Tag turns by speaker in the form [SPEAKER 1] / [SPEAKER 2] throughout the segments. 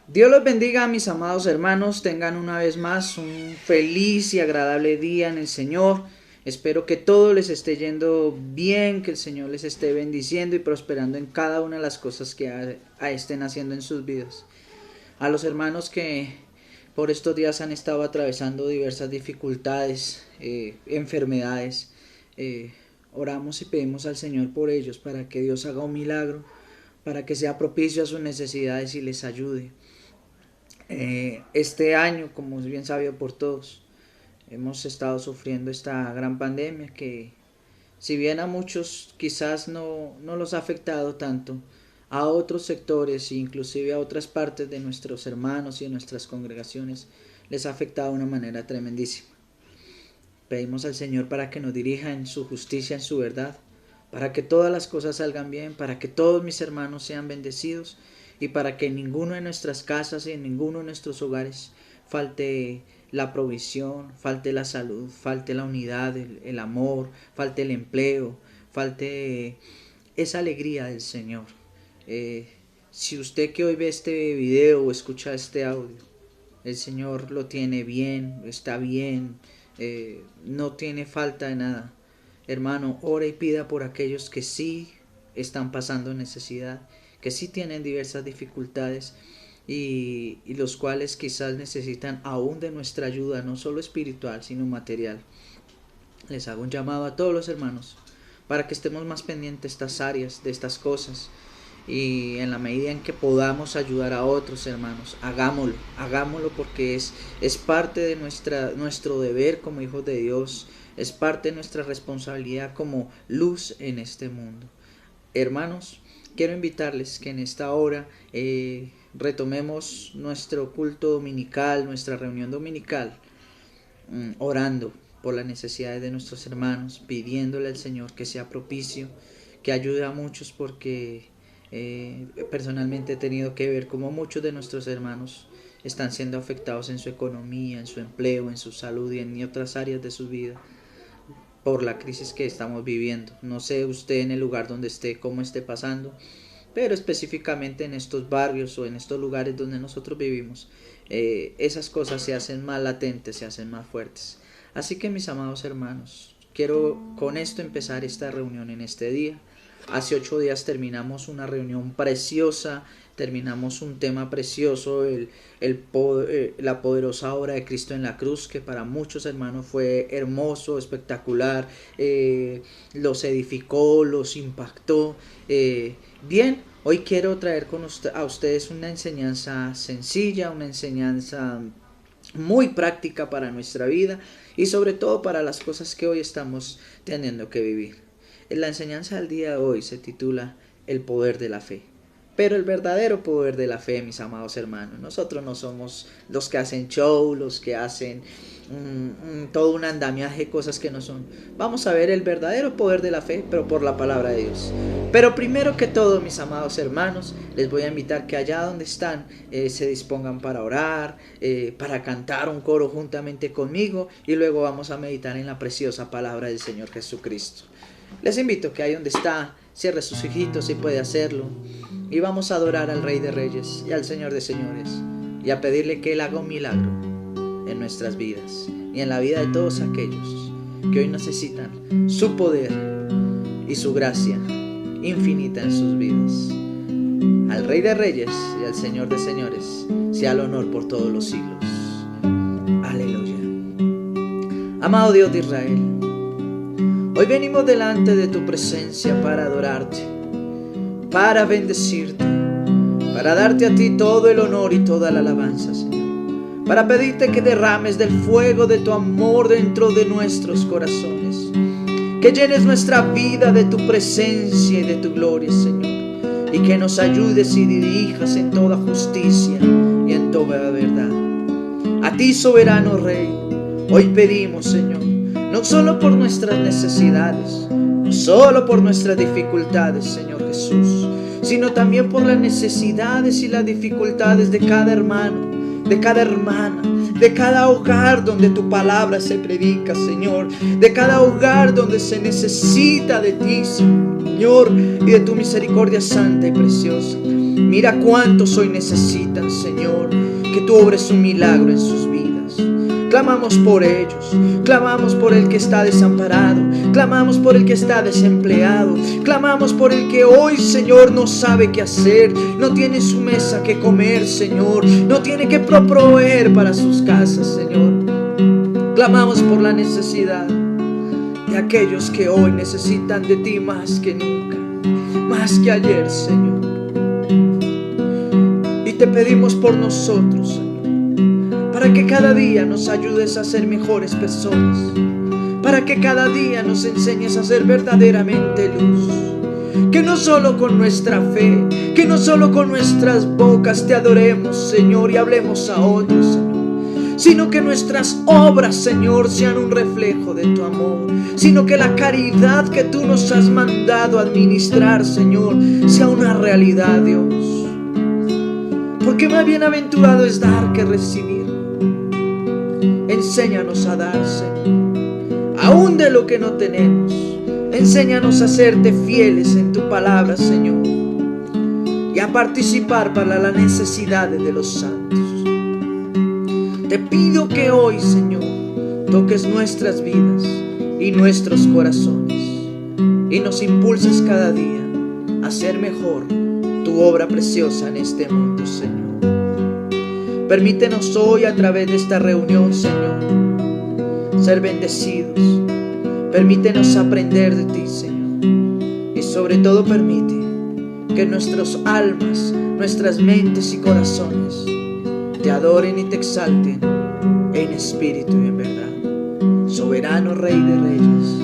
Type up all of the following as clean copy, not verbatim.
[SPEAKER 1] Dios los bendiga, mis amados hermanos. Tengan una vez más un feliz y agradable día en el Señor. Espero que todo les esté yendo bien, que el Señor les esté bendiciendo y prosperando en cada una de las cosas que estén haciendo en sus vidas. A los hermanos que por estos días han estado atravesando diversas dificultades, enfermedades, oramos y pedimos al Señor por ellos para que Dios haga un milagro, para que sea propicio a sus necesidades y les ayude. Este año, como es bien sabido por todos, hemos estado sufriendo esta gran pandemia que, si bien a muchos quizás no los ha afectado tanto, a otros sectores e inclusive a otras partes de nuestros hermanos y de nuestras congregaciones les ha afectado de una manera tremendísima. Pedimos al Señor para que nos dirija en su justicia, en su verdad, para que todas las cosas salgan bien, para que todos mis hermanos sean bendecidos y para que en ninguno de nuestras casas y en ninguno de nuestros hogares falte la provisión, falte la salud, falte la unidad, el amor, falte el empleo, falte esa alegría del Señor. Si usted que hoy ve este video o escucha este audio, el Señor lo tiene bien, está bien, no tiene falta de nada. Hermano, ora y pida por aquellos que sí están pasando necesidad, que sí tienen diversas dificultades y los cuales quizás necesitan aún de nuestra ayuda, no solo espiritual, sino material. Les hago un llamado a todos los hermanos para que estemos más pendientes de estas áreas, de estas cosas, y en la medida en que podamos ayudar a otros hermanos, hagámoslo porque es parte de nuestro deber como hijos de Dios, es parte de nuestra responsabilidad como luz en este mundo. Hermanos, quiero invitarles que en esta hora retomemos nuestro culto dominical, nuestra reunión dominical, orando por las necesidades de nuestros hermanos, pidiéndole al Señor que sea propicio, que ayude a muchos porque personalmente he tenido que ver cómo muchos de nuestros hermanos están siendo afectados en su economía, en su empleo, en su salud y en otras áreas de su vida por la crisis que estamos viviendo. No sé usted en el lugar donde esté, cómo esté pasando, pero específicamente en estos barrios o en estos lugares donde nosotros vivimos, esas cosas se hacen más latentes, se hacen más fuertes. Así que mis amados hermanos, quiero con esto empezar esta reunión en este día. Hace 8 días terminamos una reunión preciosa, terminamos un tema precioso, la poderosa obra de Cristo en la cruz, que para muchos hermanos fue hermoso, espectacular, los edificó, los impactó. Bien, hoy quiero traer a ustedes una enseñanza sencilla, una enseñanza muy práctica para nuestra vida y sobre todo para las cosas que hoy estamos teniendo que vivir. La enseñanza del día de hoy se titula El poder de la fe. Pero el verdadero poder de la fe, mis amados hermanos, nosotros no somos los que hacen show, los que hacen todo un andamiaje de cosas que no son. Vamos a ver el verdadero poder de la fe, pero por la palabra de Dios. Pero primero que todo, mis amados hermanos, les voy a invitar que allá donde están se dispongan para orar, para cantar un coro juntamente conmigo y luego vamos a meditar en la preciosa palabra del Señor Jesucristo. Les invito que ahí donde está, cierre sus ojitos si puede hacerlo y vamos a adorar al Rey de Reyes y al Señor de Señores y a pedirle que Él haga un milagro en nuestras vidas y en la vida de todos aquellos que hoy necesitan su poder y su gracia infinita en sus vidas. Al Rey de Reyes y al Señor de Señores sea el honor por todos los siglos. Aleluya. Amado Dios de Israel, hoy venimos delante de tu presencia para adorarte, para bendecirte, para darte a ti todo el honor y toda la alabanza, Señor. Para pedirte que derrames del fuego de tu amor dentro de nuestros corazones. Que llenes nuestra vida de tu presencia y de tu gloria, Señor. Y que nos ayudes y dirijas en toda justicia y en toda verdad. A ti, soberano Rey, hoy pedimos, Señor, no solo por nuestras necesidades, no solo por nuestras dificultades, Señor Jesús, sino también por las necesidades y las dificultades de cada hermano, de cada hermana, de cada hogar donde tu palabra se predica, Señor, de cada hogar donde se necesita de ti, Señor, y de tu misericordia santa y preciosa. Mira cuántos hoy necesitan, Señor, que tú obres un milagro en sus vidas. Clamamos por ellos, clamamos por el que está desamparado, clamamos por el que está desempleado, clamamos por el que hoy, Señor, no sabe qué hacer, no tiene su mesa que comer, Señor, no tiene que proveer para sus casas, Señor. Clamamos por la necesidad de aquellos que hoy necesitan de ti más que nunca, más que ayer, Señor. Y te pedimos por nosotros, Señor, para que cada día nos ayudes a ser mejores personas, para que cada día nos enseñes a ser verdaderamente luz. Que no solo con nuestra fe, que no solo con nuestras bocas te adoremos, Señor, y hablemos a otros, Señor, sino que nuestras obras, Señor, sean un reflejo de tu amor, sino que la caridad que tú nos has mandado administrar, Señor, sea una realidad, Dios. Porque más bienaventurado es dar que recibir. Enséñanos a dar, Señor, aún de lo que no tenemos. Enséñanos a serte fieles en tu palabra, Señor, y a participar para las necesidades de los santos. Te pido que hoy, Señor, toques nuestras vidas y nuestros corazones y nos impulses cada día a hacer mejor tu obra preciosa en este mundo, Señor. Permítenos hoy a través de esta reunión, Señor, ser bendecidos. Permítenos aprender de ti, Señor. Y sobre todo permite que nuestras almas, nuestras mentes y corazones te adoren y te exalten en espíritu y en verdad. Soberano Rey de Reyes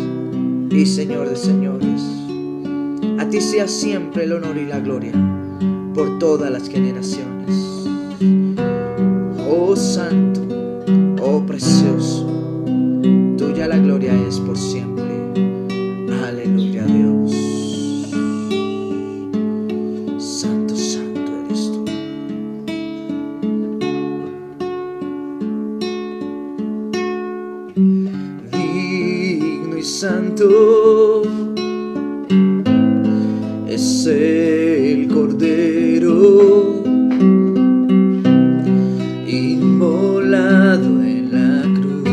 [SPEAKER 1] y Señor de Señores, a ti sea siempre el honor y la gloria por todas las generaciones. Oh Santo, oh Precioso, tuya la gloria es por siempre. Aleluya, Dios. Santo, santo eres tú. Digno y santo es el Cordero inmolado en la cruz.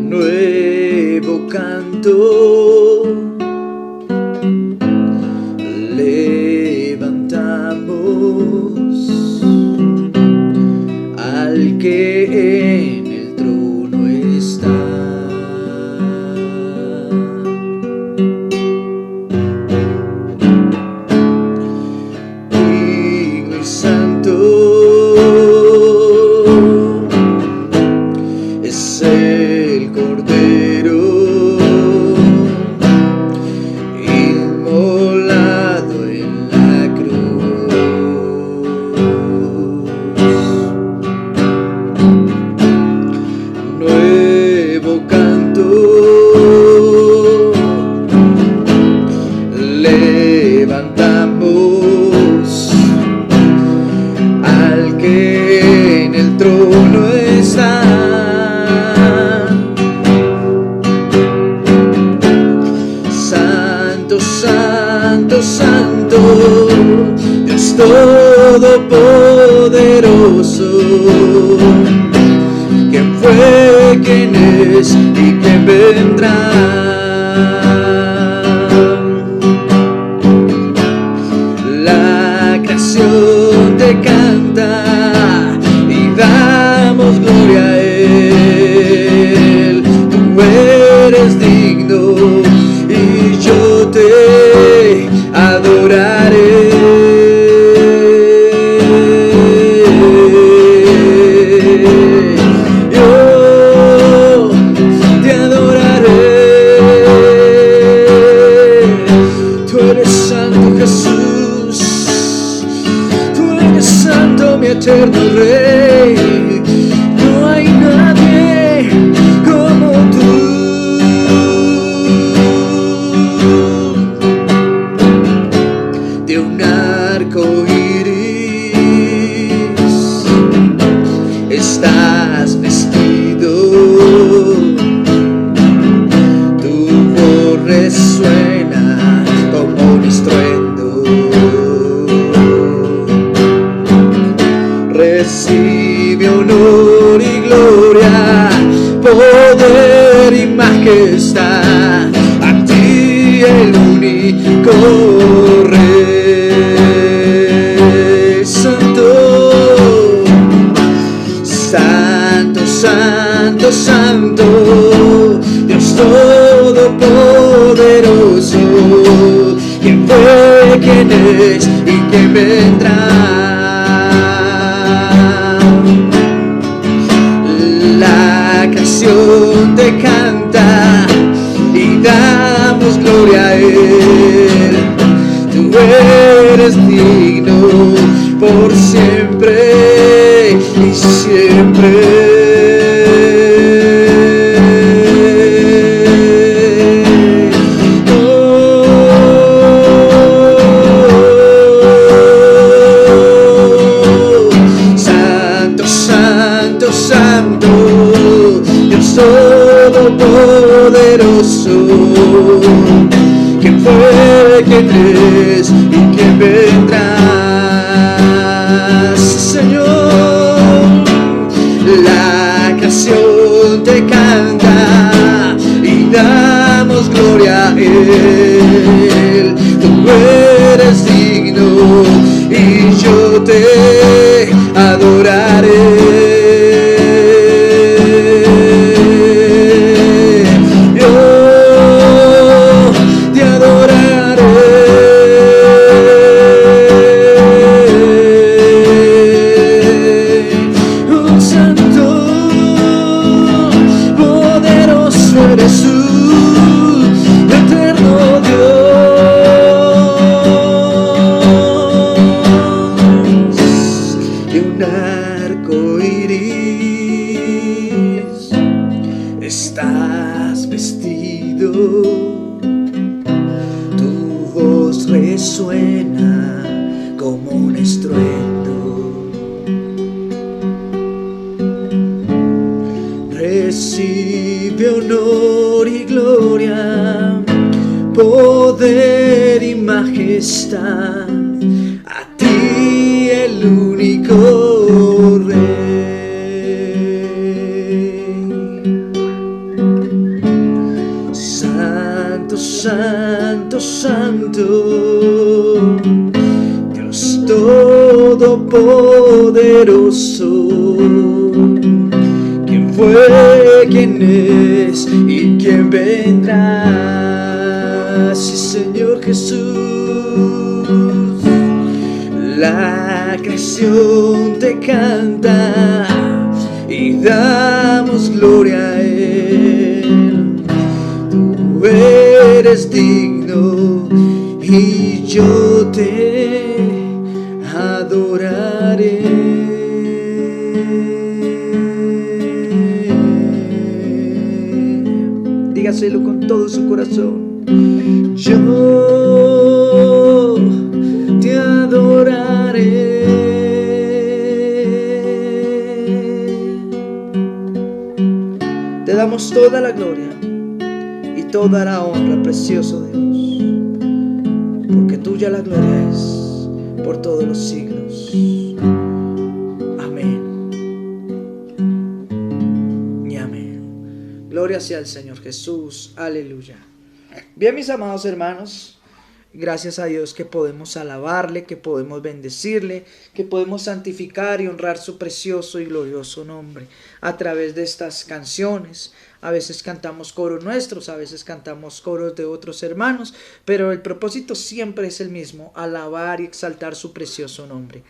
[SPEAKER 1] Nuevo canto levantamos al que en el trono está. Es el Cordero inmolado en la cruz. Nuevo canto levantamos al que en el trono está. Santo, santo, santo, Dios Todopoderoso. ¿Quién fue, quién es y quién vendrá? La creación te canta y damos gloria a Él. Tú eres digno y yo te adoraré. Yo te adoraré. Tú eres santo, Jesús. Tú eres santo, mi eterno Rey. No hay nadie como tú. De un arco iris majestad, a ti el único Rey. Santo, santo, santo, santo, Dios todopoderoso, ¿quién fue, quién es y quién vendrá? La canción te canta y damos gloria a Él. Tú eres digno por siempre y siempre. Todopoderoso, ¿quién fue, quién es y quién vendrá? Sí, Señor, la canción te canta y damos gloria a Él. Tú eres digno y yo te adoraré. Estás vestido, tu voz resuena como un estruendo. Recibe honor y gloria, poder y majestad, a ti el único Rey. Santo, santo, Dios todopoderoso, ¿quién fue, quién es y quién vendrá? Sí, Señor Jesús, la creación te canta y damos gloria a Él. Tú eres digno y yo te adoraré. Dígaselo con todo su corazón. Yo te adoraré. Te damos toda la gloria y toda la honra, precioso Dios, porque tuya la gloria es por todos los siglos. Amén y amén. Gloria sea al Señor Jesús. Aleluya. Bien, mis amados hermanos, gracias a Dios que podemos alabarle, que podemos bendecirle, que podemos santificar y honrar su precioso y glorioso nombre a través de estas canciones. A veces cantamos coros nuestros, a veces cantamos coros de otros hermanos, pero el propósito siempre es el mismo: alabar y exaltar su precioso nombre.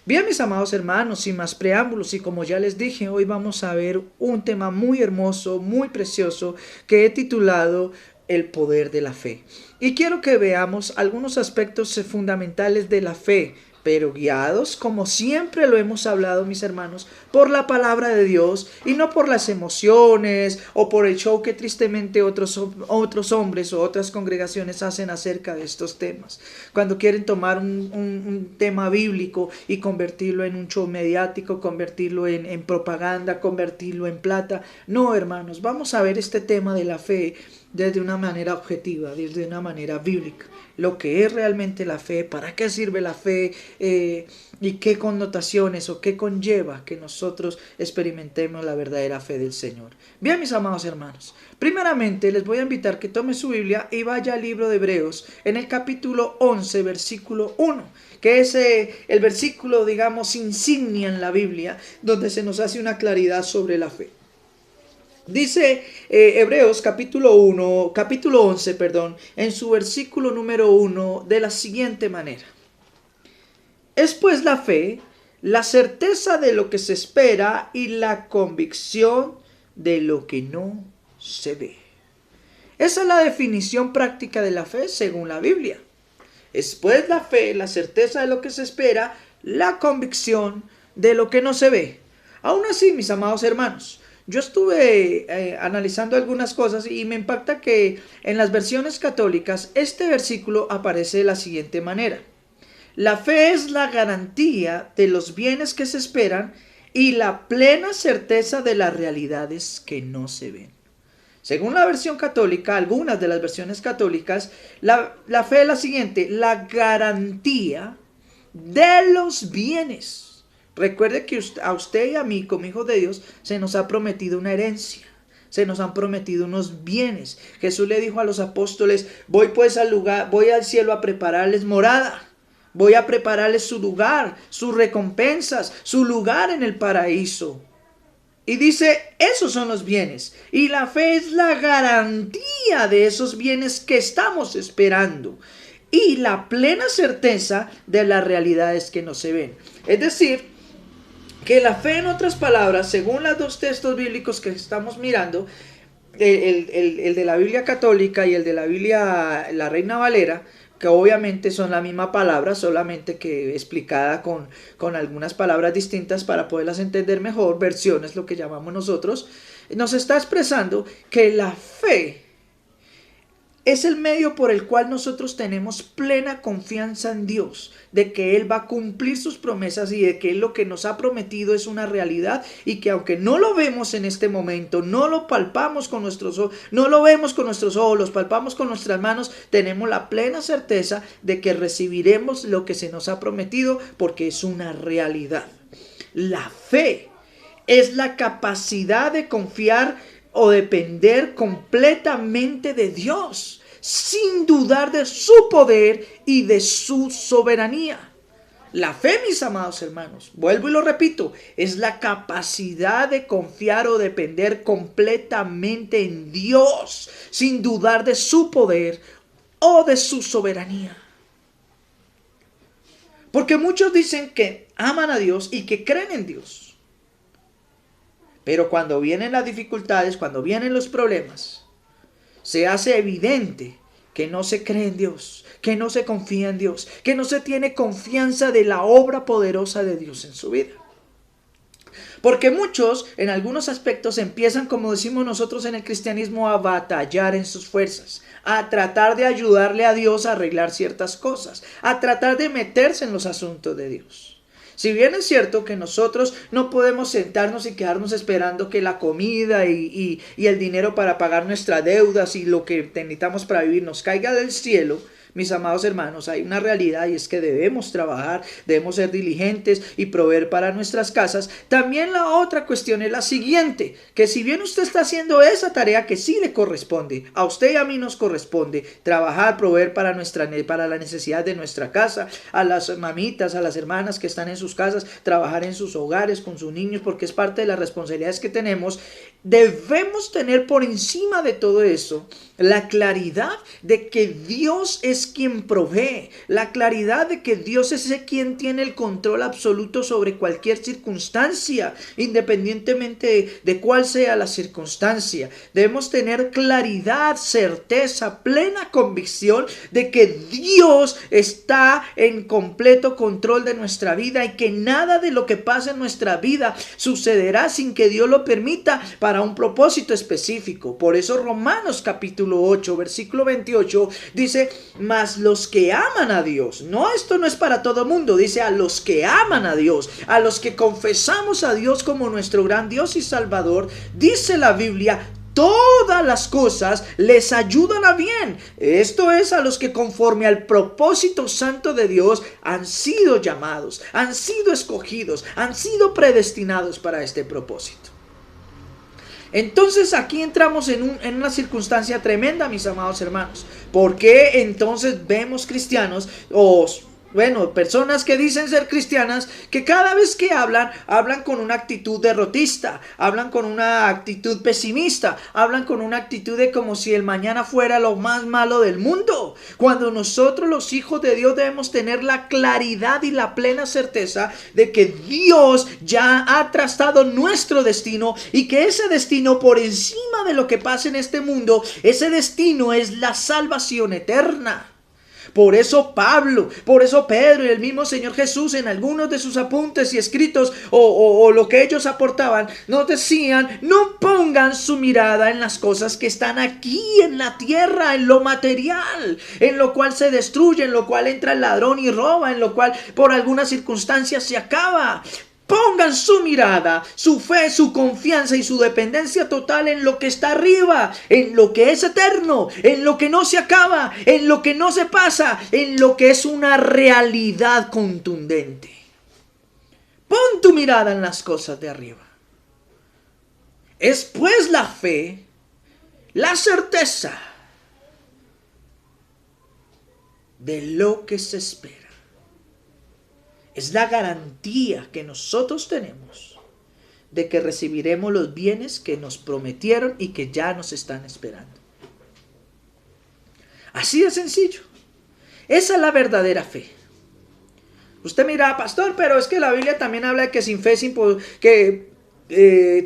[SPEAKER 1] Bien, mis amados hermanos, sin más preámbulos, y como ya les dije, hoy vamos a ver un tema muy hermoso, muy precioso, que he titulado El poder de la fe. Y quiero que veamos algunos aspectos fundamentales de la fe, pero guiados, como siempre lo hemos hablado, mis hermanos, por la palabra de Dios y no por las emociones o por el show que tristemente otros hombres o otras congregaciones hacen acerca de estos temas. Cuando quieren tomar un tema bíblico y convertirlo en un show mediático, convertirlo en propaganda, convertirlo en plata. No, hermanos, vamos a ver este tema de la fe desde una manera objetiva, desde una manera bíblica, lo que es realmente la fe, para qué sirve la fe y qué connotaciones o qué conlleva que nosotros experimentemos la verdadera fe del Señor. Bien, mis amados hermanos, primeramente les voy a invitar que tome su Biblia y vaya al libro de Hebreos en el capítulo 11, versículo 1, que es el versículo, digamos, insignia en la Biblia, donde se nos hace una claridad sobre la fe. Dice Hebreos capítulo 11, en su versículo número 1 de la siguiente manera. Es pues la fe, la certeza de lo que se espera y la convicción de lo que no se ve. Esa es la definición práctica de la fe según la Biblia. Es pues la fe, la certeza de lo que se espera, la convicción de lo que no se ve. Aún así, mis amados hermanos, yo estuve analizando algunas cosas y me impacta que en las versiones católicas este versículo aparece de la siguiente manera. La fe es la garantía de los bienes que se esperan y la plena certeza de las realidades que no se ven. Según la versión católica, algunas de las versiones católicas, la fe es la siguiente, la garantía de los bienes. Recuerde que a usted y a mí, como hijos de Dios, se nos ha prometido una herencia. Se nos han prometido unos bienes. Jesús le dijo a los apóstoles, voy pues al lugar, voy al cielo a prepararles morada. Voy a prepararles su lugar, sus recompensas, su lugar en el paraíso. Y dice, esos son los bienes. Y la fe es la garantía de esos bienes que estamos esperando. Y la plena certeza de las realidades que no se ven. Es decir, que la fe, en otras palabras, según los dos textos bíblicos que estamos mirando, el de la Biblia católica y el de la Biblia, la Reina Valera, que obviamente son la misma palabra, solamente que explicada con algunas palabras distintas para poderlas entender mejor, versiones, lo que llamamos nosotros, nos está expresando que la fe es el medio por el cual nosotros tenemos plena confianza en Dios, de que Él va a cumplir sus promesas y de que Él lo que nos ha prometido es una realidad y que aunque no lo vemos en este momento, no lo palpamos con nuestros ojos, no lo vemos con nuestros ojos, los palpamos con nuestras manos, tenemos la plena certeza de que recibiremos lo que se nos ha prometido porque es una realidad. La fe es la capacidad de confiar o depender completamente de Dios, sin dudar de su poder y de su soberanía. La fe, mis amados hermanos, vuelvo y lo repito, es la capacidad de confiar o depender completamente en Dios, sin dudar de su poder o de su soberanía. Porque muchos dicen que aman a Dios y que creen en Dios. Pero cuando vienen las dificultades, cuando vienen los problemas, se hace evidente que no se cree en Dios, que no se confía en Dios, que no se tiene confianza de la obra poderosa de Dios en su vida. Porque muchos, en algunos aspectos, empiezan, como decimos nosotros en el cristianismo, a batallar en sus fuerzas, a tratar de ayudarle a Dios a arreglar ciertas cosas, a tratar de meterse en los asuntos de Dios. Si bien es cierto que nosotros no podemos sentarnos y quedarnos esperando que la comida y el dinero para pagar nuestras deudas y lo que necesitamos para vivir nos caiga del cielo, mis amados hermanos, hay una realidad y es que debemos trabajar, debemos ser diligentes y proveer para nuestras casas. También la otra cuestión es la siguiente, que si bien usted está haciendo esa tarea que sí le corresponde, a usted y a mí nos corresponde trabajar, proveer para la necesidad de nuestra casa, a las mamitas, a las hermanas que están en sus casas, trabajar en sus hogares con sus niños, porque es parte de las responsabilidades que tenemos. Debemos tener por encima de todo eso la claridad de que Dios es quien provee, la claridad de que Dios es quien tiene el control absoluto sobre cualquier circunstancia, independientemente de cuál sea la circunstancia. Debemos tener claridad, certeza, plena convicción de que Dios está en completo control de nuestra vida y que nada de lo que pasa en nuestra vida sucederá sin que Dios lo permita para un propósito específico. Por eso Romanos capítulo 8, versículo 28 dice, mas los que aman a Dios, no, esto no es para todo mundo, dice a los que aman a Dios, a los que confesamos a Dios como nuestro gran Dios y Salvador, dice la Biblia, todas las cosas les ayudan a bien. Esto es, a los que conforme al propósito santo de Dios han sido llamados, han sido escogidos, han sido predestinados para este propósito. Entonces aquí entramos en una circunstancia tremenda, mis amados hermanos. ¿Por qué entonces vemos cristianos personas que dicen ser cristianas, que cada vez que hablan con una actitud derrotista, hablan con una actitud pesimista, hablan con una actitud de como si el mañana fuera lo más malo del mundo? Cuando nosotros, los hijos de Dios, debemos tener la claridad y la plena certeza de que Dios ya ha trazado nuestro destino, y que ese destino, por encima de lo que pasa en este mundo, ese destino es la salvación eterna. Por eso Pedro y el mismo Señor Jesús, en algunos de sus apuntes y escritos o lo que ellos aportaban, nos decían: no pongan su mirada en las cosas que están aquí en la tierra, en lo material, en lo cual se destruye, en lo cual entra el ladrón y roba, en lo cual por algunas circunstancias se acaba. Pongan su mirada, su fe, su confianza y su dependencia total en lo que está arriba, en lo que es eterno, en lo que no se acaba, en lo que no se pasa, en lo que es una realidad contundente. Pon tu mirada en las cosas de arriba. Es pues la fe, la certeza de lo que se espera. Es la garantía que nosotros tenemos de que recibiremos los bienes que nos prometieron y que ya nos están esperando. Así de sencillo. Esa es la verdadera fe. Usted mira: pastor, pero es que la Biblia también habla de que sin fe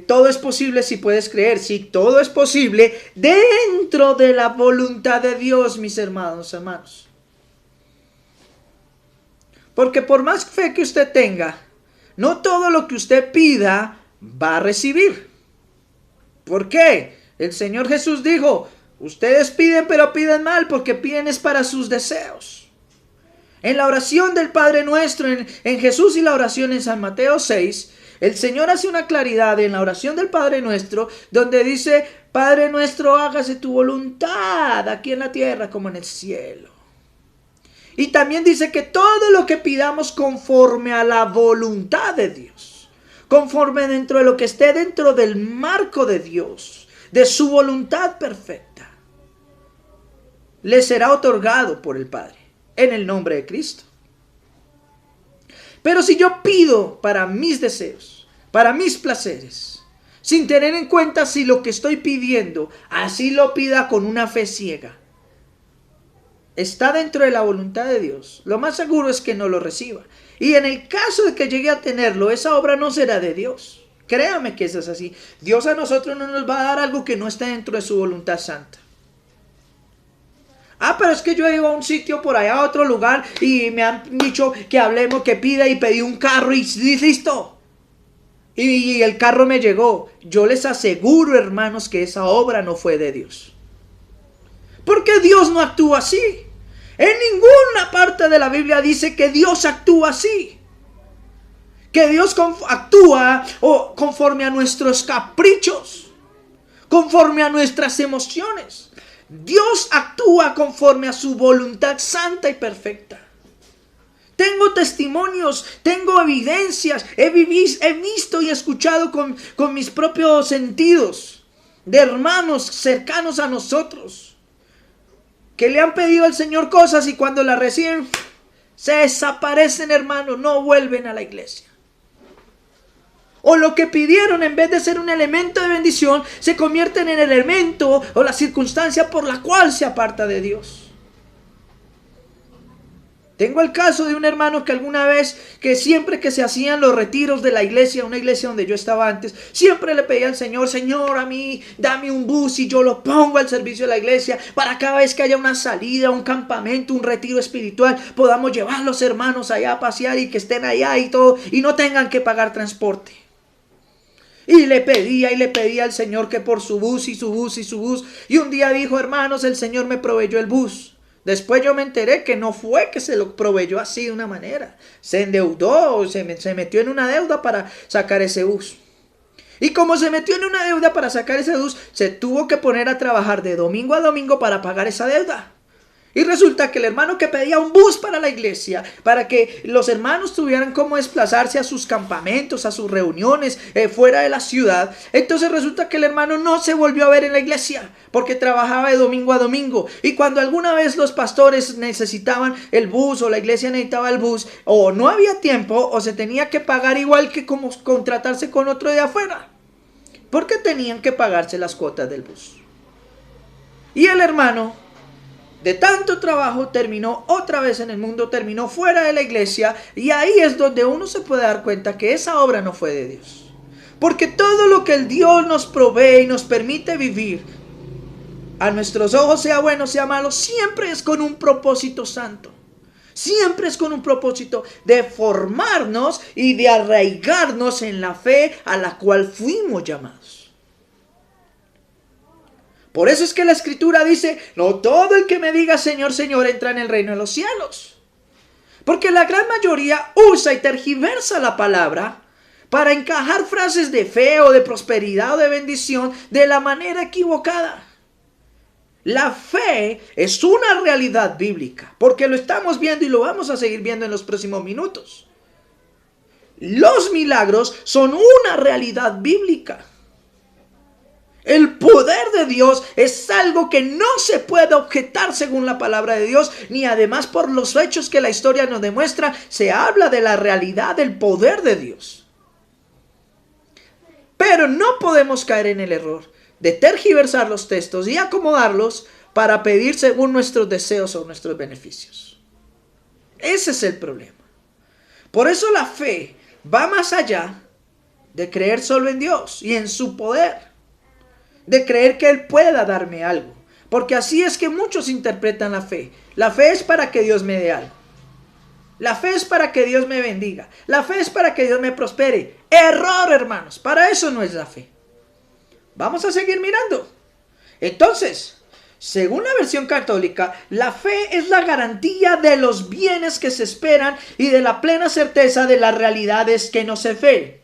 [SPEAKER 1] todo es posible si puedes creer. Sí, todo es posible dentro de la voluntad de Dios, mis hermanos. Porque por más fe que usted tenga, no todo lo que usted pida va a recibir. ¿Por qué? El Señor Jesús dijo: ustedes piden, pero piden mal, porque piden es para sus deseos. En la oración del Padre Nuestro, en Jesús y la oración en San Mateo 6, el Señor hace una claridad en la oración del Padre Nuestro, donde dice: Padre nuestro, hágase tu voluntad aquí en la tierra como en el cielo. Y también dice que todo lo que pidamos conforme a la voluntad de Dios, conforme dentro de lo que esté dentro del marco de Dios, de su voluntad perfecta, le será otorgado por el Padre, en el nombre de Cristo. Pero si yo pido para mis deseos, para mis placeres, sin tener en cuenta si lo que estoy pidiendo, así lo pida con una fe ciega, está dentro de la voluntad de Dios, lo más seguro es que no lo reciba. Y en el caso de que llegue a tenerlo, esa obra no será de Dios. Créame que eso es así. Dios a nosotros no nos va a dar algo que no esté dentro de su voluntad santa. Pero es que yo he ido a un sitio por allá, a otro lugar, y me han dicho que hablemos, que pida, y pedí un carro y listo. Y el carro me llegó. Yo les aseguro, hermanos, que esa obra no fue de Dios. Porque Dios no actúa así. En ninguna parte de la Biblia dice que Dios actúa así. Que Dios actúa conforme a nuestros caprichos, conforme a nuestras emociones. Dios actúa conforme a su voluntad santa y perfecta. Tengo testimonios, tengo evidencias, he visto y escuchado con mis propios sentidos de hermanos cercanos a nosotros que le han pedido al Señor cosas y cuando las reciben se desaparecen, hermanos, no vuelven a la iglesia. O lo que pidieron, en vez de ser un elemento de bendición, se convierte en el elemento o la circunstancia por la cual se aparta de Dios. Tengo el caso de un hermano que alguna vez, que siempre que se hacían los retiros de la iglesia, una iglesia donde yo estaba antes, siempre le pedía al Señor: Señor, a mí dame un bus y yo lo pongo al servicio de la iglesia, para cada vez que haya una salida, un campamento, un retiro espiritual, podamos llevar a los hermanos allá a pasear y que estén allá y todo, y no tengan que pagar transporte. Y le pedía al Señor que por su bus y su bus y su bus. Y un día dijo: hermanos, el Señor me proveyó el bus. Después yo me enteré que no fue que se lo proveyó así de una manera. Se endeudó, se metió en una deuda para sacar ese bus. Y como se metió en una deuda para sacar ese bus, se tuvo que poner a trabajar de domingo a domingo para pagar esa deuda. Y resulta que el hermano que pedía un bus para la iglesia, para que los hermanos tuvieran cómo desplazarse a sus campamentos, a sus reuniones fuera de la ciudad, entonces resulta que el hermano no se volvió a ver en la iglesia, porque trabajaba de domingo a domingo. Y cuando alguna vez los pastores necesitaban el bus, o la iglesia necesitaba el bus, o no había tiempo, o se tenía que pagar igual que como contratarse con otro de afuera, porque tenían que pagarse las cuotas del bus. Y el hermano, de tanto trabajo, terminó otra vez en el mundo, terminó fuera de la iglesia, y ahí es donde uno se puede dar cuenta que esa obra no fue de Dios. Porque todo lo que el Dios nos provee y nos permite vivir, a nuestros ojos, sea bueno, sea malo, siempre es con un propósito santo. Siempre es con un propósito de formarnos y de arraigarnos en la fe a la cual fuimos llamados. Por eso es que la Escritura dice, no todo el que me diga Señor, Señor entra en el reino de los cielos. Porque la gran mayoría usa y tergiversa la palabra para encajar frases de fe o de prosperidad o de bendición de la manera equivocada. La fe es una realidad bíblica, porque lo estamos viendo y lo vamos a seguir viendo en los próximos minutos. Los milagros son una realidad bíblica. El poder de Dios es algo que no se puede objetar según la palabra de Dios, ni además por los hechos que la historia nos demuestra, se habla de la realidad del poder de Dios. Pero no podemos caer en el error de tergiversar los textos y acomodarlos para pedir según nuestros deseos o nuestros beneficios. Ese es el problema. Por eso la fe va más allá de creer solo en Dios y en su poder, de creer que Él pueda darme algo. Porque así es que muchos interpretan la fe. La fe es para que Dios me dé algo. La fe es para que Dios me bendiga. La fe es para que Dios me prospere. Error, hermanos. Para eso no es la fe. Vamos a seguir mirando. Entonces, según la versión católica, la fe es la garantía de los bienes que se esperan y de la plena certeza de las realidades que no se ven.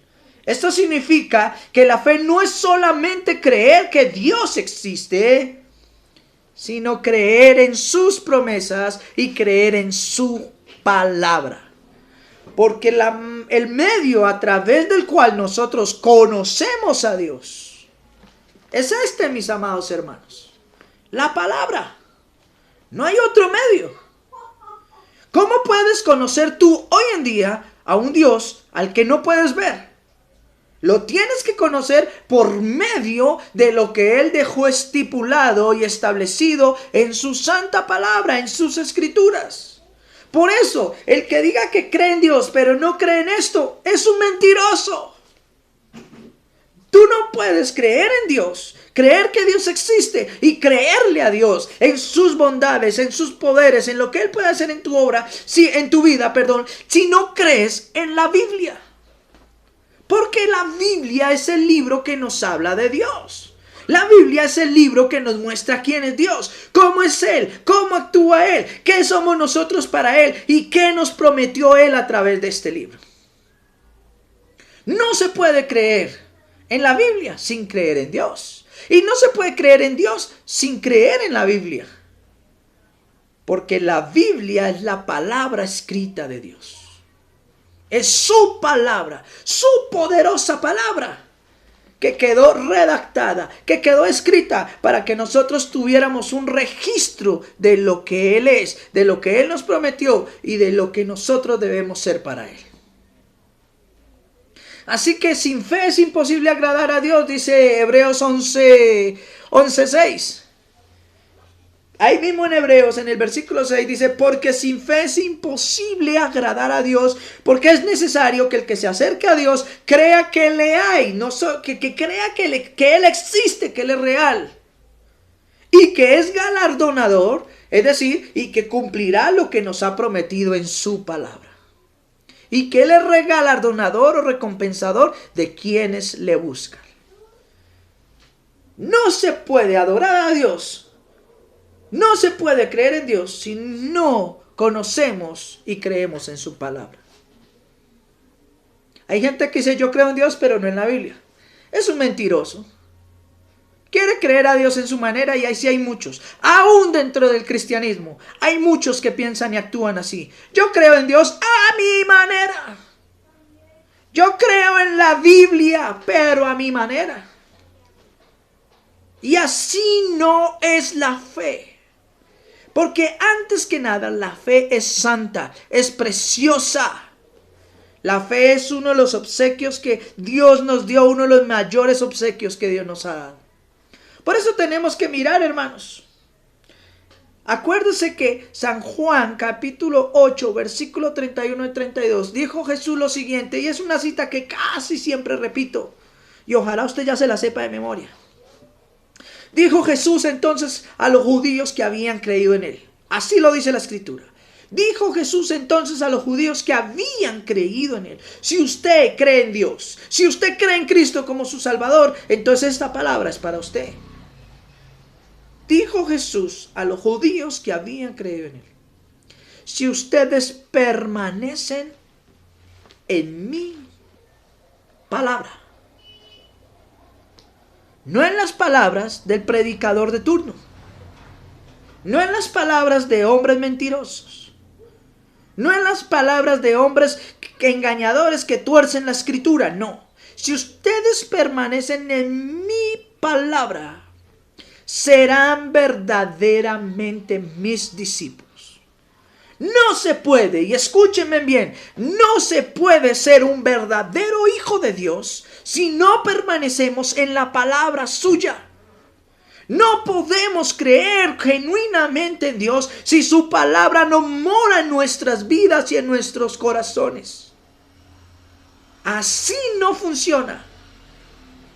[SPEAKER 1] Esto significa que la fe no es solamente creer que Dios existe, sino creer en sus promesas y creer en su palabra. Porque el medio a través del cual nosotros conocemos a Dios es este, mis amados hermanos, la palabra. No hay otro medio. ¿Cómo puedes conocer tú hoy en día a un Dios al que no puedes ver? Lo tienes que conocer por medio de lo que Él dejó estipulado y establecido en su santa palabra, en sus escrituras. Por eso, el que diga que cree en Dios pero no cree en esto, es un mentiroso. Tú no puedes creer en Dios, creer que Dios existe y creerle a Dios en sus bondades, en sus poderes, en lo que Él puede hacer en tu obra, en tu vida, si no crees en la Biblia. Porque la Biblia es el libro que nos habla de Dios. La Biblia es el libro que nos muestra quién es Dios, cómo es Él, cómo actúa Él, qué somos nosotros para Él y qué nos prometió Él a través de este libro. No se puede creer en la Biblia sin creer en Dios. Y no se puede creer en Dios sin creer en la Biblia. Porque la Biblia es la palabra escrita de Dios. Es su palabra, su poderosa palabra, que quedó redactada, que quedó escrita para que nosotros tuviéramos un registro de lo que Él es, de lo que Él nos prometió y de lo que nosotros debemos ser para Él. Así que sin fe es imposible agradar a Dios, dice Hebreos 11:6. Ahí mismo en Hebreos, en el versículo 6, dice, porque sin fe es imposible agradar a Dios, porque es necesario que el que se acerque a Dios crea que le hay, que crea que Él existe, que Él es real, y que es galardonador, es decir, y que cumplirá lo que nos ha prometido en su palabra, y que Él es galardonador o recompensador de quienes le buscan. No se puede adorar a Dios, no se puede creer en Dios si no conocemos y creemos en su palabra. Hay gente que dice yo creo en Dios pero no en la Biblia. es un mentiroso. Quiere creer a Dios en su manera y ahí sí hay muchos. Aún dentro del cristianismo hay muchos que piensan y actúan así. Yo creo en Dios a mi manera. Yo creo en la Biblia, pero a mi manera. Y así no es la fe. Porque antes que nada, la fe es santa, es preciosa. La fe es uno de los obsequios que Dios nos dio, uno de los mayores obsequios que Dios nos ha dado. Por eso tenemos que mirar, hermanos. Acuérdense que San Juan capítulo 8 versículo 31 y 32 dijo Jesús lo siguiente, y es una cita que casi siempre repito, y ojalá usted ya se la sepa de memoria. Dijo Jesús entonces a los judíos que habían creído en él. Así lo dice la Escritura. Dijo Jesús entonces a los judíos que habían creído en él: si usted cree en Dios, si usted cree en Cristo como su Salvador, entonces esta palabra es para usted. Dijo Jesús a los judíos que habían creído en él: si ustedes permanecen en mi palabra. No en las palabras del predicador de turno, no en las palabras de hombres mentirosos, no en las palabras de hombres engañadores que tuercen la Escritura, no. Si ustedes permanecen en mi palabra, serán verdaderamente mis discípulos. No se puede, y escúchenme bien, no se puede ser un verdadero hijo de Dios si no permanecemos en la palabra suya. No podemos creer genuinamente en Dios si su palabra no mora en nuestras vidas y en nuestros corazones. Así no funciona.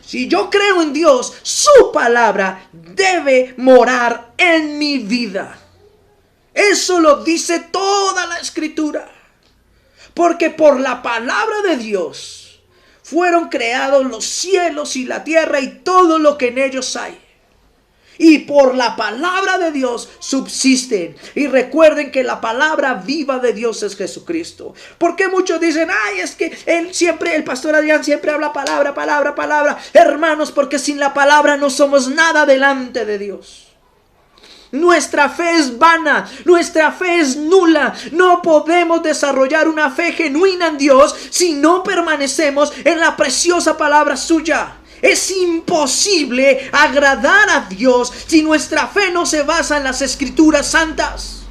[SPEAKER 1] Si yo creo en Dios, su palabra debe morar en mi vida. Eso lo dice toda la Escritura. Porque por la palabra de Dios fueron creados los cielos y la tierra y todo lo que en ellos hay. Y por la palabra de Dios subsisten. Y recuerden que la palabra viva de Dios es Jesucristo. Porque muchos dicen: ay, es que el pastor Adrián siempre habla palabra, palabra, palabra. Hermanos, porque sin la palabra no somos nada delante de Dios. Nuestra fe es vana, nuestra fe es nula. No podemos desarrollar una fe genuina en Dios si no permanecemos en la preciosa palabra suya. Es imposible agradar a Dios si nuestra fe no se basa en las Escrituras santas.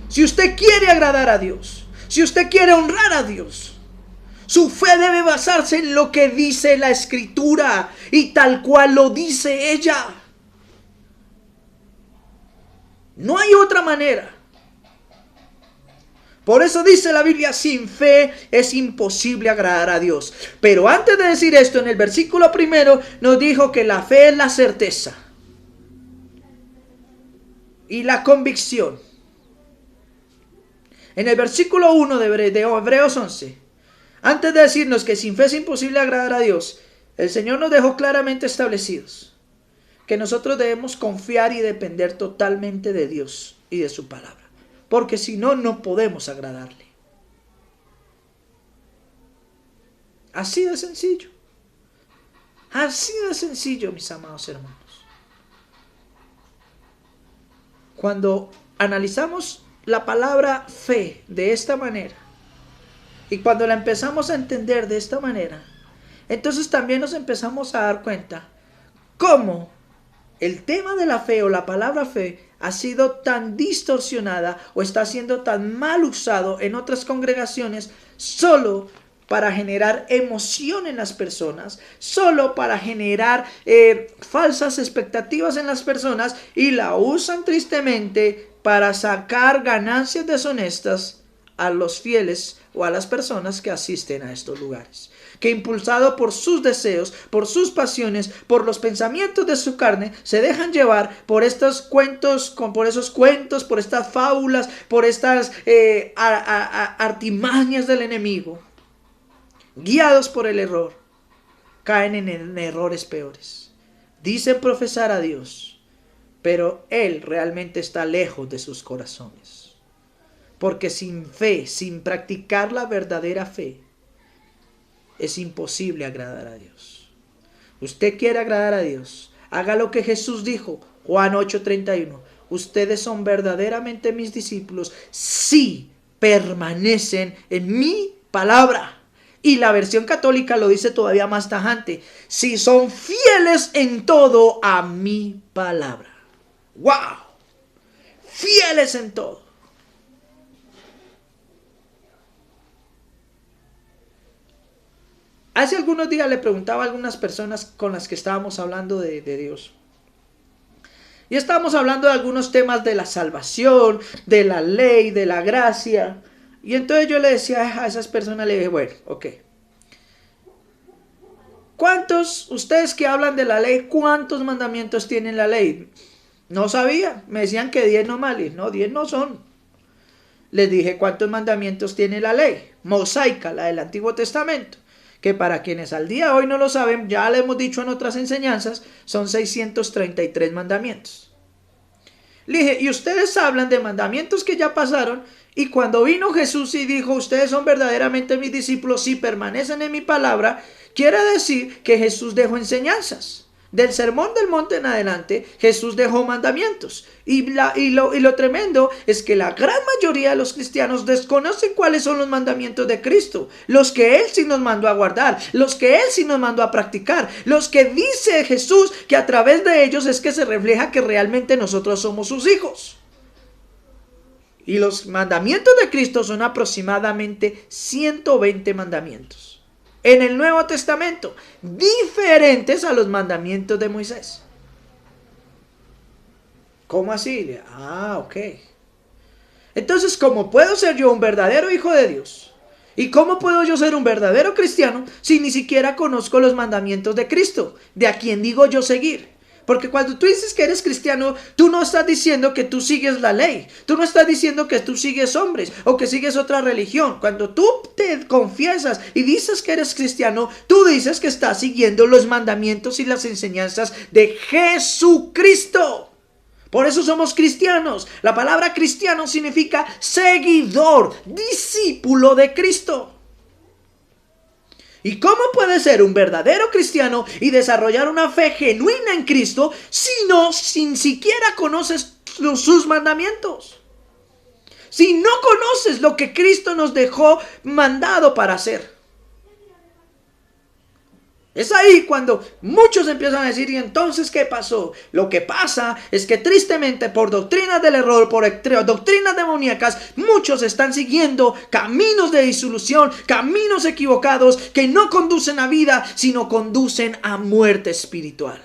[SPEAKER 1] Si usted quiere agradar a Dios, si usted quiere honrar a Dios, su fe debe basarse en lo que dice la Escritura y tal cual lo dice ella. No hay otra manera. Por eso dice la Biblia: sin fe es imposible agradar a Dios. Pero antes de decir esto, en el versículo primero nos dijo que la fe es la certeza y la convicción. En el versículo 1 de Hebreos 11, antes de decirnos que sin fe es imposible agradar a Dios, el Señor nos dejó claramente establecidos que nosotros debemos confiar y depender totalmente de Dios y de su palabra. Porque si no, no podemos agradarle. Así de sencillo. Así de sencillo, mis amados hermanos. Cuando analizamos la palabra fe de esta manera, y cuando la empezamos a entender de esta manera, entonces también nos empezamos a dar cuenta cómo el tema de la fe o la palabra fe ha sido tan distorsionada o está siendo tan mal usado en otras congregaciones solo para generar emoción en las personas, solo para generar falsas expectativas en las personas, y la usan tristemente para sacar ganancias deshonestas a los fieles o a las personas que asisten a estos lugares, que impulsado por sus deseos, por sus pasiones, por los pensamientos de su carne, se dejan llevar por estos cuentos, por estas fábulas, por estas artimañas del enemigo. Guiados por el error, caen en errores peores. Dicen profesar a Dios, pero Él realmente está lejos de sus corazones. Porque sin fe, sin practicar la verdadera fe, es imposible agradar a Dios. Usted quiere agradar a Dios, haga lo que Jesús dijo, Juan 8:31. Ustedes son verdaderamente mis discípulos si permanecen en mi palabra. Y la versión católica lo dice todavía más tajante: si son fieles en todo a mi palabra. ¡Wow! Fieles en todo. Hace algunos días le preguntaba a algunas personas con las que estábamos hablando de Dios. Y estábamos hablando de algunos temas de la salvación, de la ley, de la gracia. Y entonces yo le decía a esas personas, le dije, bueno, ok. ¿Cuántos, ustedes que hablan de la ley, cuántos mandamientos tiene la ley? No sabía, me decían que 10 nomás. No, 10 no son. Les dije, ¿cuántos mandamientos tiene la ley mosaica, la del Antiguo Testamento? Que para quienes al día de hoy no lo saben, ya le hemos dicho en otras enseñanzas, son 633 mandamientos. Le dije, y ustedes hablan de mandamientos que ya pasaron, y cuando vino Jesús y dijo, ustedes son verdaderamente mis discípulos si permanecen en mi palabra, quiere decir que Jesús dejó enseñanzas. Del sermón del monte en adelante, Jesús dejó mandamientos. Y lo tremendo es que la gran mayoría de los cristianos desconocen cuáles son los mandamientos de Cristo. Los que Él sí nos mandó a guardar, los que Él sí nos mandó a practicar, los que dice Jesús que a través de ellos es que se refleja que realmente nosotros somos sus hijos. Y los mandamientos de Cristo son aproximadamente 120 mandamientos en el Nuevo Testamento, diferentes a los mandamientos de Moisés. ¿Cómo así? Ok. Entonces, ¿cómo puedo ser yo un verdadero hijo de Dios? ¿Y cómo puedo yo ser un verdadero cristiano si ni siquiera conozco los mandamientos de Cristo, de a quien digo yo seguir? Porque cuando tú dices que eres cristiano, tú no estás diciendo que tú sigues la ley. Tú no estás diciendo que tú sigues hombres o que sigues otra religión. Cuando tú te confiesas y dices que eres cristiano, tú dices que estás siguiendo los mandamientos y las enseñanzas de Jesucristo. Por eso somos cristianos. La palabra cristiano significa seguidor, discípulo de Cristo. ¿Y cómo puede ser un verdadero cristiano y desarrollar una fe genuina en Cristo si no, sin siquiera conoces sus mandamientos? Si no conoces lo que Cristo nos dejó mandado para hacer. Es ahí cuando muchos empiezan a decir, ¿y entonces qué pasó? Lo que pasa es que tristemente por doctrinas del error, por doctrinas demoníacas, muchos están siguiendo caminos de disolución, caminos equivocados que no conducen a vida, sino conducen a muerte espiritual.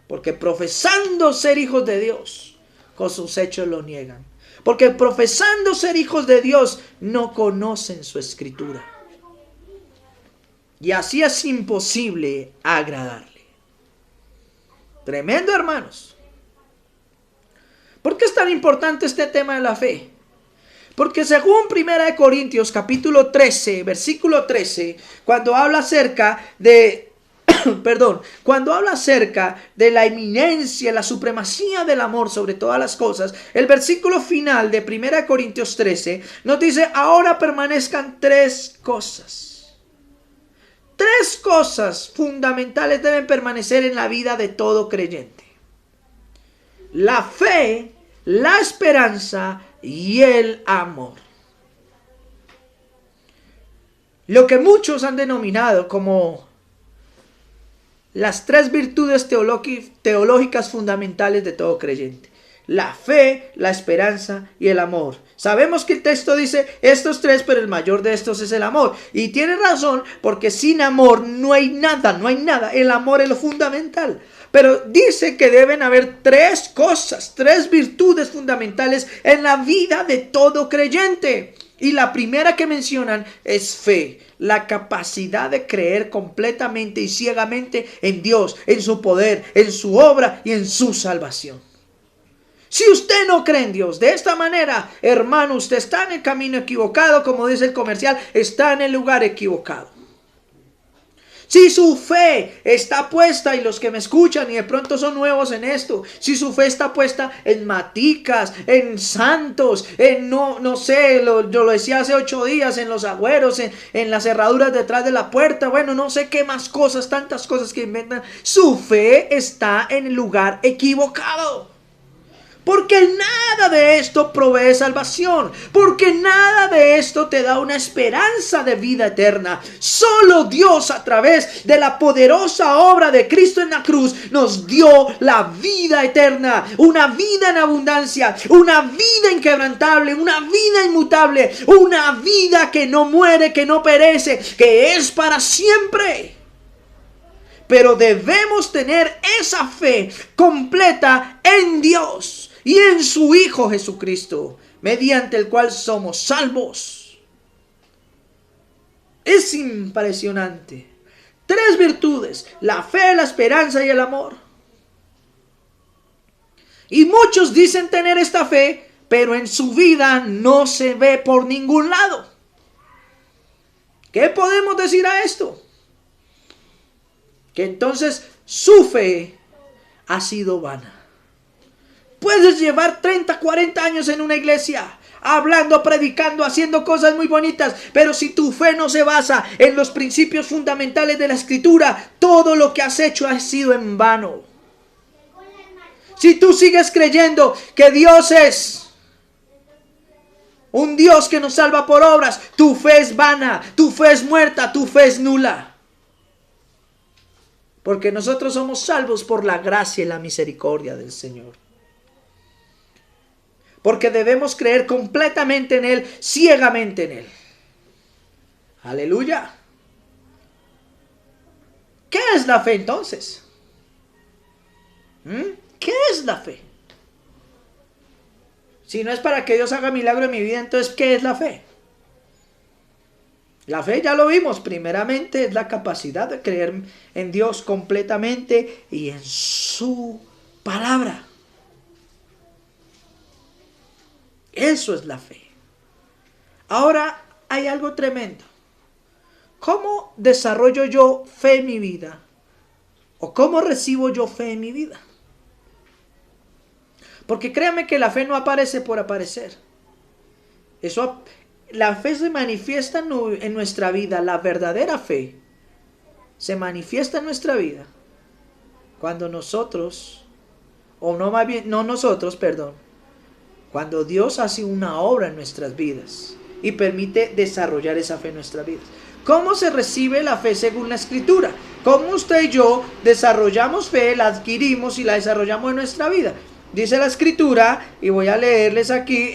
[SPEAKER 1] Porque profesando ser hijos de Dios, con sus hechos lo niegan. Porque profesando ser hijos de Dios, no conocen su escritura. Y así es imposible agradarle. Tremendo, hermanos. ¿Por qué es tan importante este tema de la fe? Porque según 1 Corintios capítulo 13, versículo 13, cuando habla acerca de cuando habla acerca de la eminencia, la supremacía del amor sobre todas las cosas, el versículo final de 1 Corintios 13 nos dice, ahora permanezcan 3 cosas. 3 cosas fundamentales deben permanecer en la vida de todo creyente: la fe, la esperanza y el amor. Lo que muchos han denominado como las 3 virtudes teológicas fundamentales de todo creyente: la fe, la esperanza y el amor. Sabemos que el texto dice estos 3, pero el mayor de estos es el amor. Y tiene razón, porque sin amor no hay nada. El amor es lo fundamental. Pero dice que deben haber 3 cosas, 3 virtudes fundamentales en la vida de todo creyente. Y la primera que mencionan es fe, la capacidad de creer completamente y ciegamente en Dios, en su poder, en su obra y en su salvación. Si usted no cree en Dios de esta manera, hermano, usted está en el camino equivocado, como dice el comercial, está en el lugar equivocado. Si su fe está puesta, y los que me escuchan y de pronto son nuevos en esto, si su fe está puesta en maticas, en santos, en no sé, yo lo decía hace 8 días, en los agüeros, en las cerraduras detrás de la puerta, bueno, no sé qué más cosas, tantas cosas que inventan, su fe está en el lugar equivocado. Porque nada de esto provee salvación. Porque nada de esto te da una esperanza de vida eterna. Solo Dios, a través de la poderosa obra de Cristo en la cruz, nos dio la vida eterna. Una vida en abundancia. Una vida inquebrantable. Una vida inmutable. Una vida que no muere, que no perece, que es para siempre. Pero debemos tener esa fe completa en Dios y en su Hijo Jesucristo, mediante el cual somos salvos. Es impresionante. 3 virtudes: la fe, la esperanza y el amor. Y muchos dicen tener esta fe, pero en su vida no se ve por ningún lado. ¿Qué podemos decir a esto? Que entonces su fe ha sido vana. Puedes llevar 30, 40 años en una iglesia, hablando, predicando, haciendo cosas muy bonitas, pero si tu fe no se basa en los principios fundamentales de la Escritura, todo lo que has hecho ha sido en vano. Si tú sigues creyendo que Dios es un Dios que nos salva por obras, tu fe es vana, tu fe es muerta, tu fe es nula. Porque nosotros somos salvos por la gracia y la misericordia del Señor. Porque debemos creer completamente en Él, ciegamente en Él. Aleluya. ¿Qué es la fe entonces? ¿Qué es la fe? Si no es para que Dios haga milagro en mi vida, entonces ¿qué es la fe? La fe, ya lo vimos, primeramente es la capacidad de creer en Dios completamente y en su palabra. Eso es la fe. Ahora hay algo tremendo. ¿Cómo desarrollo yo fe en mi vida? ¿O cómo recibo yo fe en mi vida? Porque créame que la fe no aparece por aparecer. La fe se manifiesta en nuestra vida. La verdadera fe se manifiesta en nuestra vida cuando nosotros, o no más bien, no nosotros, perdón, cuando Dios hace una obra en nuestras vidas y permite desarrollar esa fe en nuestras vidas. ¿Cómo se recibe la fe según la Escritura? ¿Cómo usted y yo desarrollamos fe, la adquirimos y la desarrollamos en nuestra vida? Dice la Escritura, y voy a leerles aquí,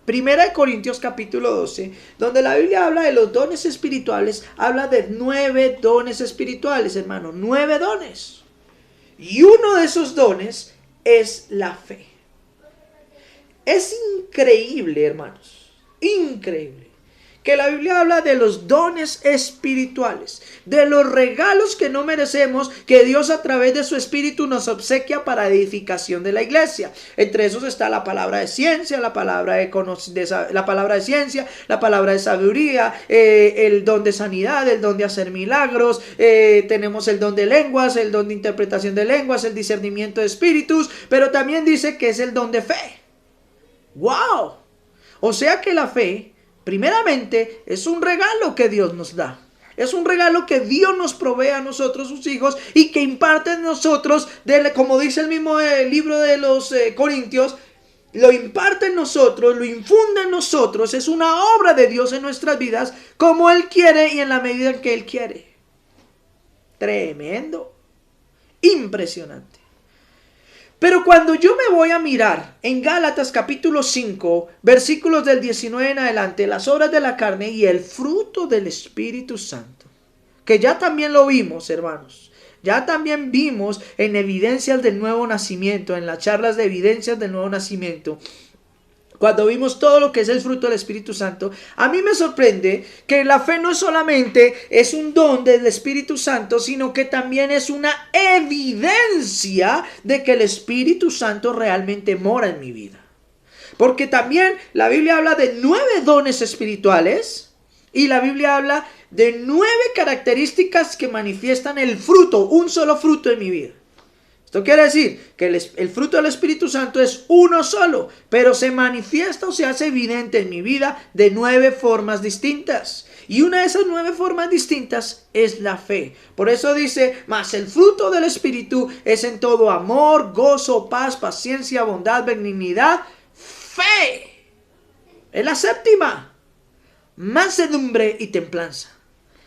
[SPEAKER 1] 1 Corintios capítulo 12, donde la Biblia habla de los dones espirituales, habla de 9 dones espirituales, hermano, 9 dones. Y uno de esos dones es la fe. Es increíble, hermanos, increíble, que la Biblia habla de los dones espirituales, de los regalos que no merecemos, que Dios a través de su Espíritu nos obsequia para edificación de la iglesia. Entre esos está la palabra de ciencia, la palabra de ciencia, la palabra de sabiduría, el don de sanidad, el don de hacer milagros, tenemos el don de lenguas, el don de interpretación de lenguas, el discernimiento de espíritus, pero también dice que es el don de fe. ¡Wow! O sea que la fe, primeramente, es un regalo que Dios nos da. Es un regalo que Dios nos provee a nosotros, sus hijos, y que imparte en nosotros, como dice el mismo libro de los Corintios, lo imparte en nosotros, lo infunde en nosotros. Es una obra de Dios en nuestras vidas, como Él quiere y en la medida en que Él quiere. Tremendo. Impresionante. Pero cuando yo me voy a mirar en Gálatas capítulo 5, versículos del 19 en adelante, las obras de la carne y el fruto del Espíritu Santo, que ya también lo vimos, hermanos, ya también vimos en evidencias del nuevo nacimiento, en las charlas de evidencias del nuevo nacimiento, cuando vimos todo lo que es el fruto del Espíritu Santo, a mí me sorprende que la fe no solamente es un don del Espíritu Santo, sino que también es una evidencia de que el Espíritu Santo realmente mora en mi vida. Porque también la Biblia habla de 9 dones espirituales y la Biblia habla de 9 características que manifiestan el fruto, un solo fruto en mi vida. Esto quiere decir que el fruto del Espíritu Santo es uno solo, pero se manifiesta o se hace evidente en mi vida de 9 formas distintas. Y una de esas 9 formas distintas es la fe. Por eso dice, mas el fruto del Espíritu es en todo amor, gozo, paz, paciencia, bondad, benignidad, fe. Es la séptima. Mansedumbre y templanza.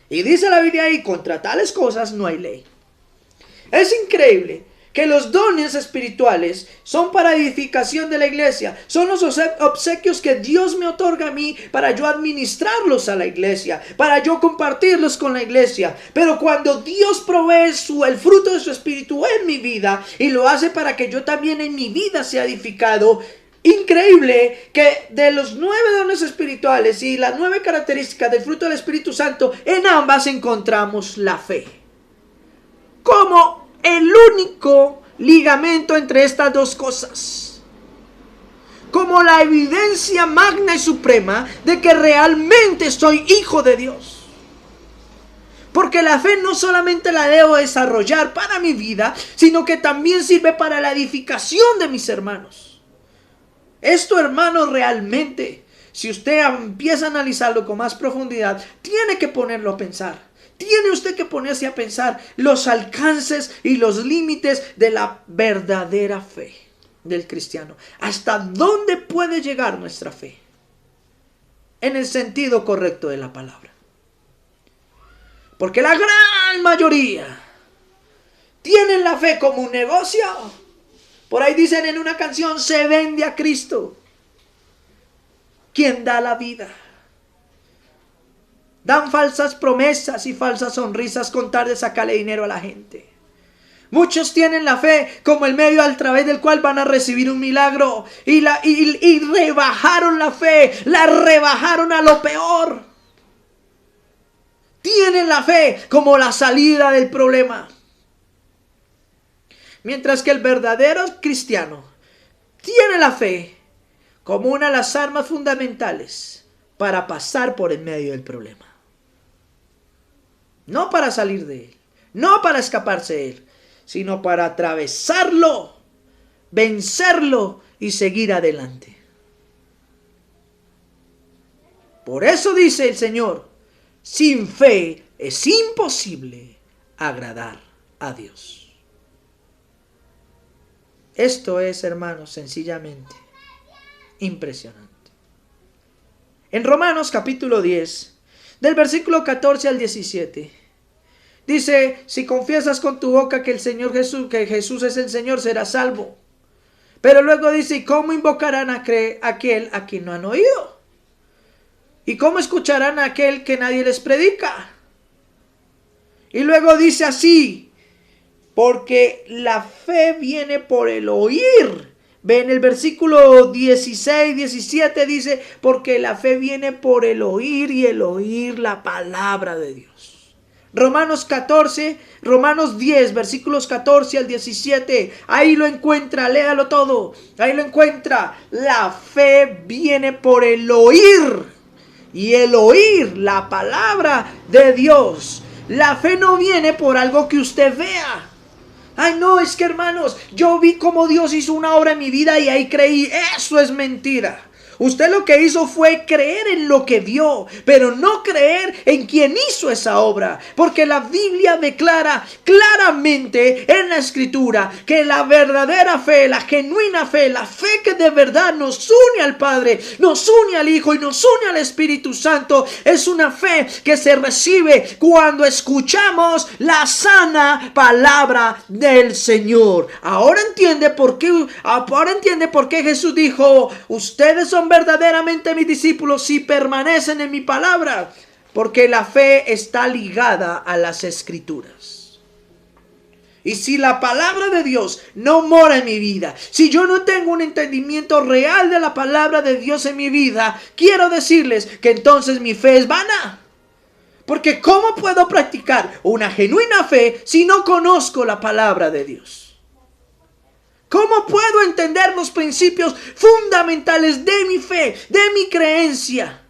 [SPEAKER 1] Y dice la Biblia ahí, contra tales cosas no hay ley. Es increíble que los dones espirituales son para edificación de la iglesia. Son los obsequios que Dios me otorga a mí para yo administrarlos a la iglesia, para yo compartirlos con la iglesia. Pero cuando Dios provee el fruto de su espíritu en mi vida y lo hace para que yo también en mi vida sea edificado, increíble que de los 9 dones espirituales y las 9 características del fruto del Espíritu Santo, en ambas encontramos la fe como el único ligamento entre estas dos cosas, como la evidencia magna y suprema de que realmente soy hijo de Dios. Porque la fe no solamente la debo desarrollar para mi vida, sino que también sirve para la edificación de mis hermanos. Esto, hermanos, realmente, si usted empieza a analizarlo con más profundidad, tiene que ponerlo a pensar. Tiene usted que ponerse a pensar los alcances y los límites de la verdadera fe del cristiano. ¿Hasta dónde puede llegar nuestra fe? En el sentido correcto de la palabra. Porque la gran mayoría tienen la fe como un negocio. Por ahí dicen en una canción, se vende a Cristo, quien da la vida. Dan falsas promesas y falsas sonrisas con tal de sacarle dinero a la gente. Muchos tienen la fe como el medio a través del cual van a recibir un milagro. Y rebajaron la fe, la rebajaron a lo peor. Tienen la fe como la salida del problema. Mientras que el verdadero cristiano tiene la fe como una de las armas fundamentales para pasar por el medio del problema. No para salir de él, no para escaparse de él, sino para atravesarlo, vencerlo y seguir adelante. Por eso dice el Señor, sin fe es imposible agradar a Dios. Esto es, hermanos, sencillamente impresionante. En Romanos capítulo 10, del versículo 14 al 17, dice, si confiesas con tu boca que que Jesús es el Señor, serás salvo. Pero luego dice, ¿y cómo invocarán a aquel a quien no han oído? ¿Y cómo escucharán a aquel que nadie les predica? Y luego dice así, porque la fe viene por el oír. Ve en el versículo 16, 17 dice, porque la fe viene por el oír y el oír la palabra de Dios. Romanos 10, versículos 14 al 17, ahí lo encuentra, léalo todo, ahí lo encuentra. La fe viene por el oír y el oír la palabra de Dios. La fe no viene por algo que usted vea. Ay, no, es que hermanos, yo vi cómo Dios hizo una obra en mi vida y ahí creí. Eso es mentira. Usted lo que hizo fue creer en lo que vio, pero no creer en quien hizo esa obra. Porque la Biblia declara claramente en la Escritura que la verdadera fe, la genuina fe, la fe que de verdad nos une al Padre, nos une al Hijo y nos une al Espíritu Santo, es una fe que se recibe cuando escuchamos la sana palabra del Señor. Ahora entiende por qué Jesús dijo, ustedes son verdaderamente mis discípulos si permanecen en mi palabra, porque la fe está ligada a las Escrituras. Y si la palabra de Dios no mora en mi vida, si yo no tengo un entendimiento real de la palabra de Dios en mi vida, quiero decirles que entonces mi fe es vana. Porque ¿cómo puedo practicar una genuina fe si no conozco la palabra de Dios? ¿Cómo puedo entender los principios fundamentales de mi fe, de mi creencia,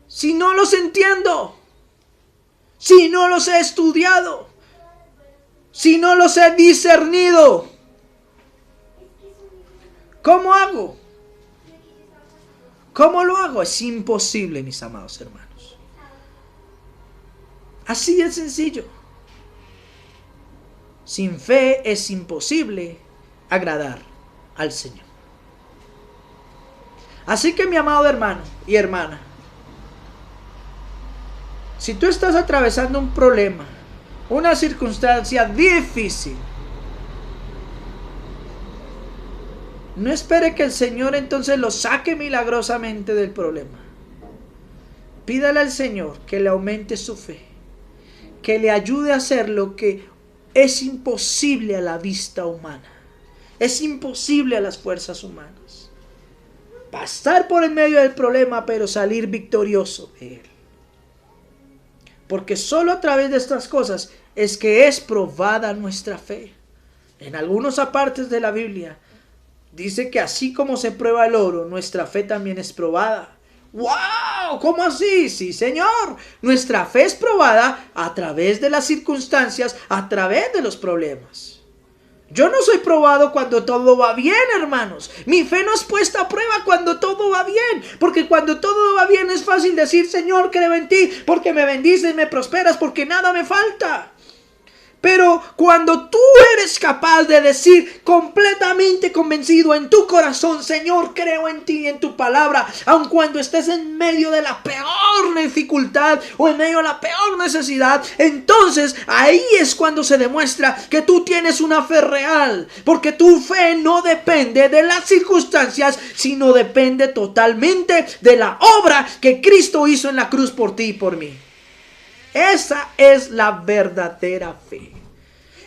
[SPEAKER 1] si no los entiendo? si no los he estudiado, si no los he discernido? ¿Cómo hago? ¿Cómo lo hago? Es imposible, mis amados hermanos. Así de sencillo. Sin fe es imposible agradar al Señor. Así que, mi amado hermano y hermana, si tú estás atravesando un problema, una circunstancia difícil, no espere que el Señor entonces lo saque milagrosamente del problema. Pídale al Señor que le aumente su fe, que le ayude a hacer lo que es imposible a la vista humana, es imposible a las fuerzas humanas. Pasar por el medio del problema, pero salir victorioso de él. Porque solo a través de estas cosas es que es probada nuestra fe. En algunos apartes de la Biblia dice que así como se prueba el oro, nuestra fe también es probada. ¡Wow! ¿Cómo así? Sí, Señor. Nuestra fe es probada a través de las circunstancias, a través de los problemas. Yo no soy probado cuando todo va bien, hermanos. Mi fe no es puesta a prueba cuando todo va bien. Porque cuando todo va bien es fácil decir, Señor, creo en ti, porque me bendices, me prosperas, porque nada me falta. Pero cuando tú eres capaz de decir completamente convencido en tu corazón, Señor, creo en ti y en tu palabra, aun cuando estés en medio de la peor dificultad o en medio de la peor necesidad, entonces ahí es cuando se demuestra que tú tienes una fe real, porque tu fe no depende de las circunstancias, sino depende totalmente de la obra que Cristo hizo en la cruz por ti y por mí. Esa es la verdadera fe.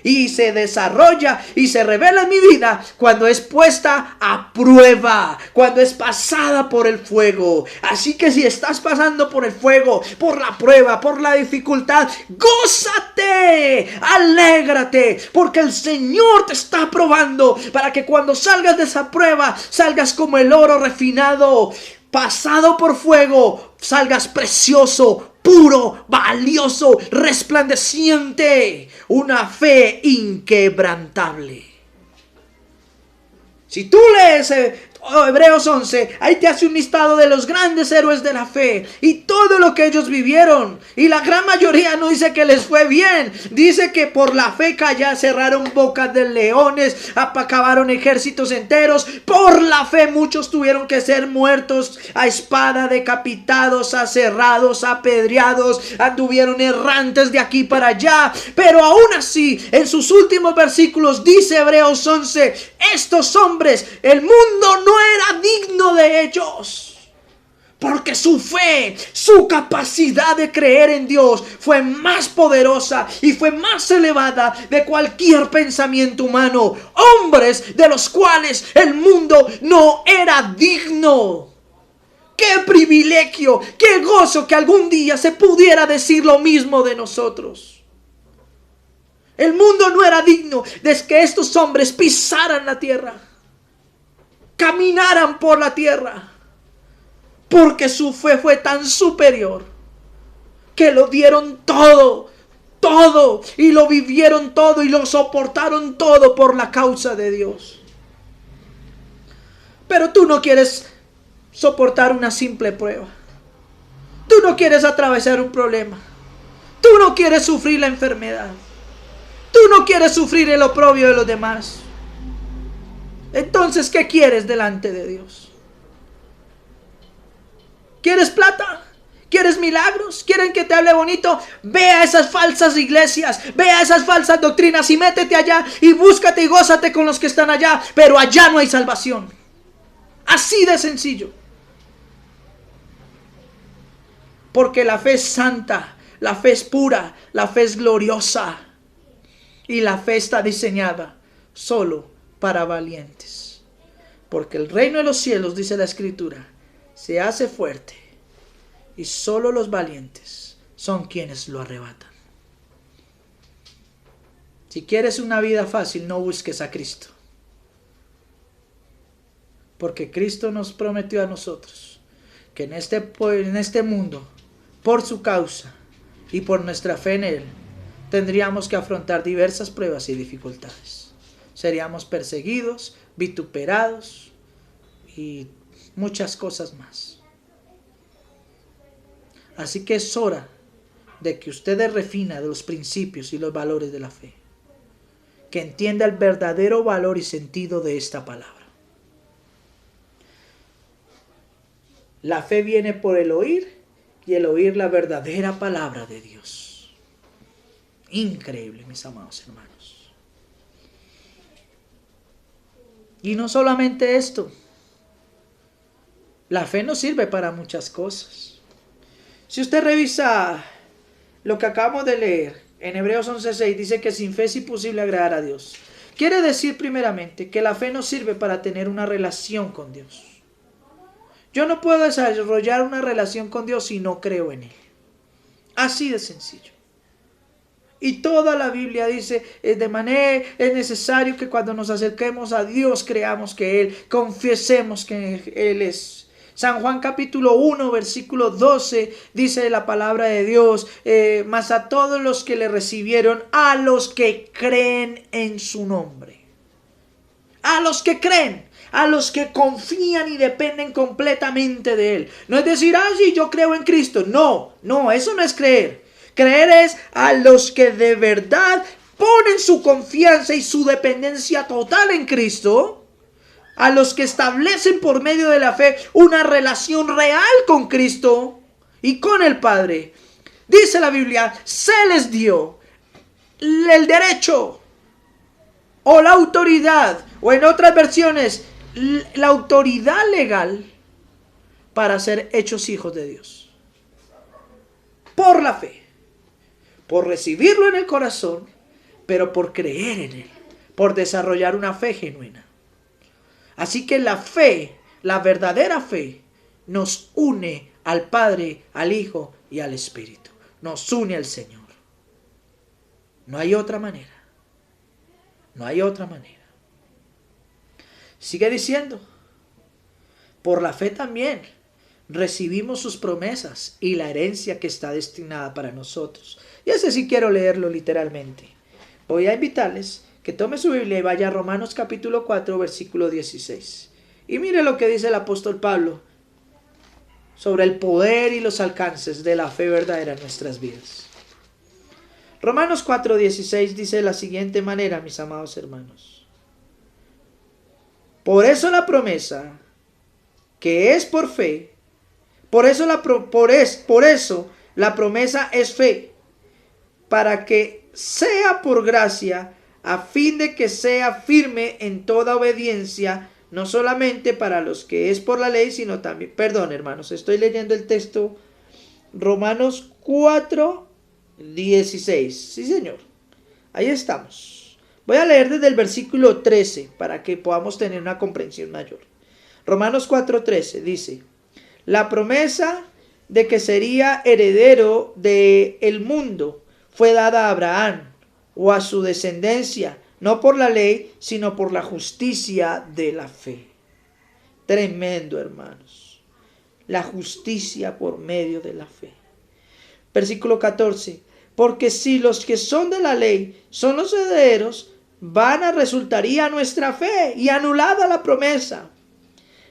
[SPEAKER 1] Y se desarrolla y se revela en mi vida cuando es puesta a prueba, cuando es pasada por el fuego. Así que si estás pasando por el fuego, por la prueba, por la dificultad, gózate, alégrate, porque el Señor te está probando para que cuando salgas de esa prueba, salgas como el oro refinado, pasado por fuego, salgas precioso, puro, valioso, resplandeciente, una fe inquebrantable. Si tú lees Hebreos 11, ahí te hace un listado de los grandes héroes de la fe y todo lo que ellos vivieron, y la gran mayoría no dice que les fue bien, dice que por la fe cerraron bocas de leones, acabaron ejércitos enteros. Por la fe muchos tuvieron que ser muertos a espada, decapitados, aserrados, apedreados, anduvieron errantes de aquí para allá, pero aún así en sus últimos versículos dice Hebreos 11, estos hombres, el mundo no era digno de ellos, porque su fe, su capacidad de creer en Dios fue más poderosa y fue más elevada de cualquier pensamiento humano. Hombres de los cuales el mundo no era digno. ¡Qué privilegio! ¡Qué gozo que algún día se pudiera decir lo mismo de nosotros! El mundo no era digno de que estos hombres pisaran la tierra, caminaran por la tierra, porque su fe fue tan superior que lo dieron todo, y lo vivieron todo y lo soportaron todo por la causa de Dios. Pero tú no quieres soportar una simple prueba. Tú no quieres atravesar un problema. Tú no quieres sufrir la enfermedad. Tú no quieres sufrir el oprobio de los demás. Entonces, ¿qué quieres delante de Dios? ¿Quieres plata? ¿Quieres milagros? ¿Quieren que te hable bonito? Ve a esas falsas iglesias, ve a esas falsas doctrinas y métete allá y búscate y gózate con los que están allá, pero allá no hay salvación. Así de sencillo. Porque la fe es santa, la fe es pura, la fe es gloriosa y la fe está diseñada solo para valientes. Porque el reino de los cielos, dice la Escritura, se hace fuerte y solo los valientes son quienes lo arrebatan. Si quieres una vida fácil, no busques a Cristo. Porque Cristo nos prometió a nosotros que en este mundo, por su causa, y por nuestra fe en Él tendríamos que afrontar diversas pruebas y dificultades. Seríamos perseguidos, vituperados y muchas cosas más. Así que es hora de que usted refina de los principios y los valores de la fe, que entienda el verdadero valor y sentido de esta palabra. La fe viene por el oír y el oír la verdadera palabra de Dios. Increíble, mis amados hermanos. Y no solamente esto, la fe nos sirve para muchas cosas. Si usted revisa lo que acabamos de leer en Hebreos 11:6, dice que sin fe es imposible agradar a Dios. Quiere decir primeramente que la fe nos sirve para tener una relación con Dios. Yo no puedo desarrollar una relación con Dios si no creo en Él. Así de sencillo. Y toda la Biblia dice, es necesario que cuando nos acerquemos a Dios creamos que Él, confiesemos que Él es. San Juan capítulo 1 versículo 12 dice la palabra de Dios, mas a todos los que le recibieron, a los que creen en su nombre. A los que creen, a los que confían y dependen completamente de Él. No es decir, sí, yo creo en Cristo. No, eso no es creer. Creer es a los que de verdad ponen su confianza y su dependencia total en Cristo. A los que establecen por medio de la fe una relación real con Cristo y con el Padre. Dice la Biblia, se les dio el derecho o la autoridad, o en otras versiones, la autoridad legal para ser hechos hijos de Dios. Por la fe. Por recibirlo en el corazón, pero por creer en Él. Por desarrollar una fe genuina. Así que la fe, la verdadera fe, nos une al Padre, al Hijo y al Espíritu. Nos une al Señor. No hay otra manera. No hay otra manera. Sigue diciendo, por la fe también recibimos sus promesas y la herencia que está destinada para nosotros. Y ese sí quiero leerlo literalmente. Voy a invitarles que tome su Biblia y vaya a Romanos capítulo 4 versículo 16. Y mire lo que dice el apóstol Pablo sobre el poder y los alcances de la fe verdadera en nuestras vidas. Romanos 4:16 dice de la siguiente manera, mis amados hermanos. Por eso la promesa, que es por fe, por eso la promesa es fe, para que sea por gracia, a fin de que sea firme en toda obediencia, no solamente para los que es por la ley, sino también, perdón hermanos, estoy leyendo el texto, Romanos 4:16, sí señor, ahí estamos. Voy a leer desde el versículo 13 para que podamos tener una comprensión mayor. Romanos 4:13 dice, la promesa de que sería heredero del mundo fue dada a Abraham o a su descendencia, no por la ley, sino por la justicia de la fe. Tremendo, hermanos. La justicia por medio de la fe. Versículo 14. Porque si los que son de la ley son los herederos, vana resultaría nuestra fe y anulada la promesa.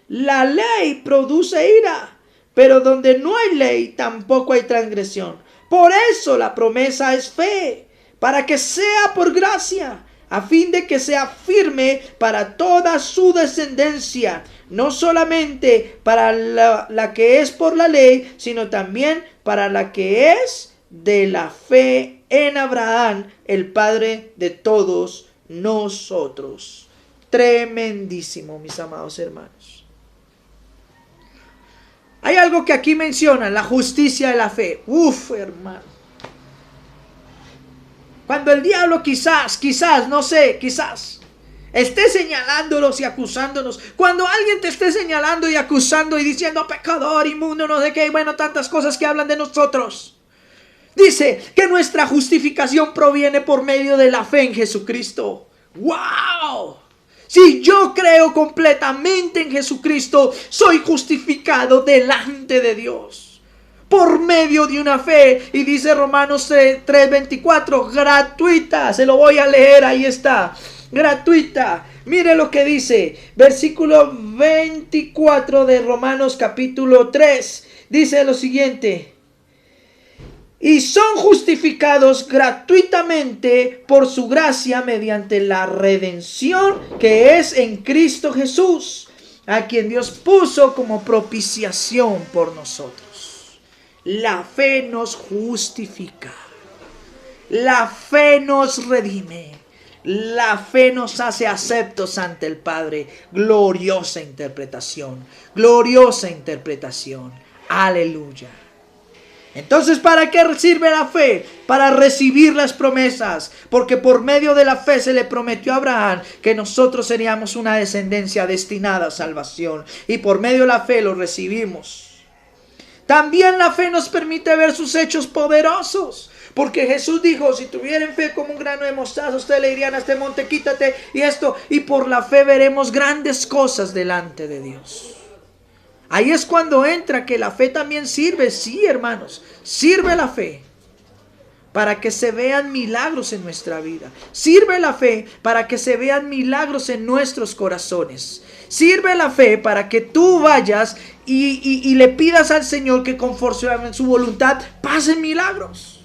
[SPEAKER 1] La ley produce ira, pero donde no hay ley tampoco hay transgresión. Por eso la promesa es fe, para que sea por gracia, a fin de que sea firme para toda su descendencia, no solamente para la que es por la ley, sino también para la que es de la fe en Abraham, el Padre de todos nosotros. Tremendísimo, mis amados hermanos. Hay algo que aquí menciona, la justicia de la fe. Hermano. Cuando el diablo quizás esté señalándonos y acusándonos. Cuando alguien te esté señalando y acusando y diciendo pecador, inmundo, no sé qué, bueno, tantas cosas que hablan de nosotros. Dice que nuestra justificación proviene por medio de la fe en Jesucristo. ¡Wow! Si yo creo completamente en Jesucristo, soy justificado delante de Dios. por medio de una fe. Y dice Romanos 3:24, gratuita. Se lo voy a leer, ahí está. Gratuita. Mire lo que dice, versículo 24 de Romanos capítulo 3. Dice lo siguiente: y son justificados gratuitamente por su gracia mediante la redención que es en Cristo Jesús, a quien Dios puso como propiciación por nosotros. La fe nos justifica. La fe nos redime. La fe nos hace aceptos ante el Padre. Gloriosa interpretación. Gloriosa interpretación. Aleluya. Entonces, ¿para qué sirve la fe? Para recibir las promesas. Porque por medio de la fe se le prometió a Abraham que nosotros seríamos una descendencia destinada a salvación. Y por medio de la fe lo recibimos. También la fe nos permite ver sus hechos poderosos. Porque Jesús dijo, si tuvieran fe como un grano de mostaza, ustedes le dirían a este monte, quítate y esto. Y por la fe veremos grandes cosas delante de Dios. Ahí es cuando entra que la fe también sirve, sí, hermanos, sirve la fe para que se vean milagros en nuestra vida. Sirve la fe para que se vean milagros en nuestros corazones. Sirve la fe para que tú vayas y le pidas al Señor que conforme a su voluntad pasen milagros.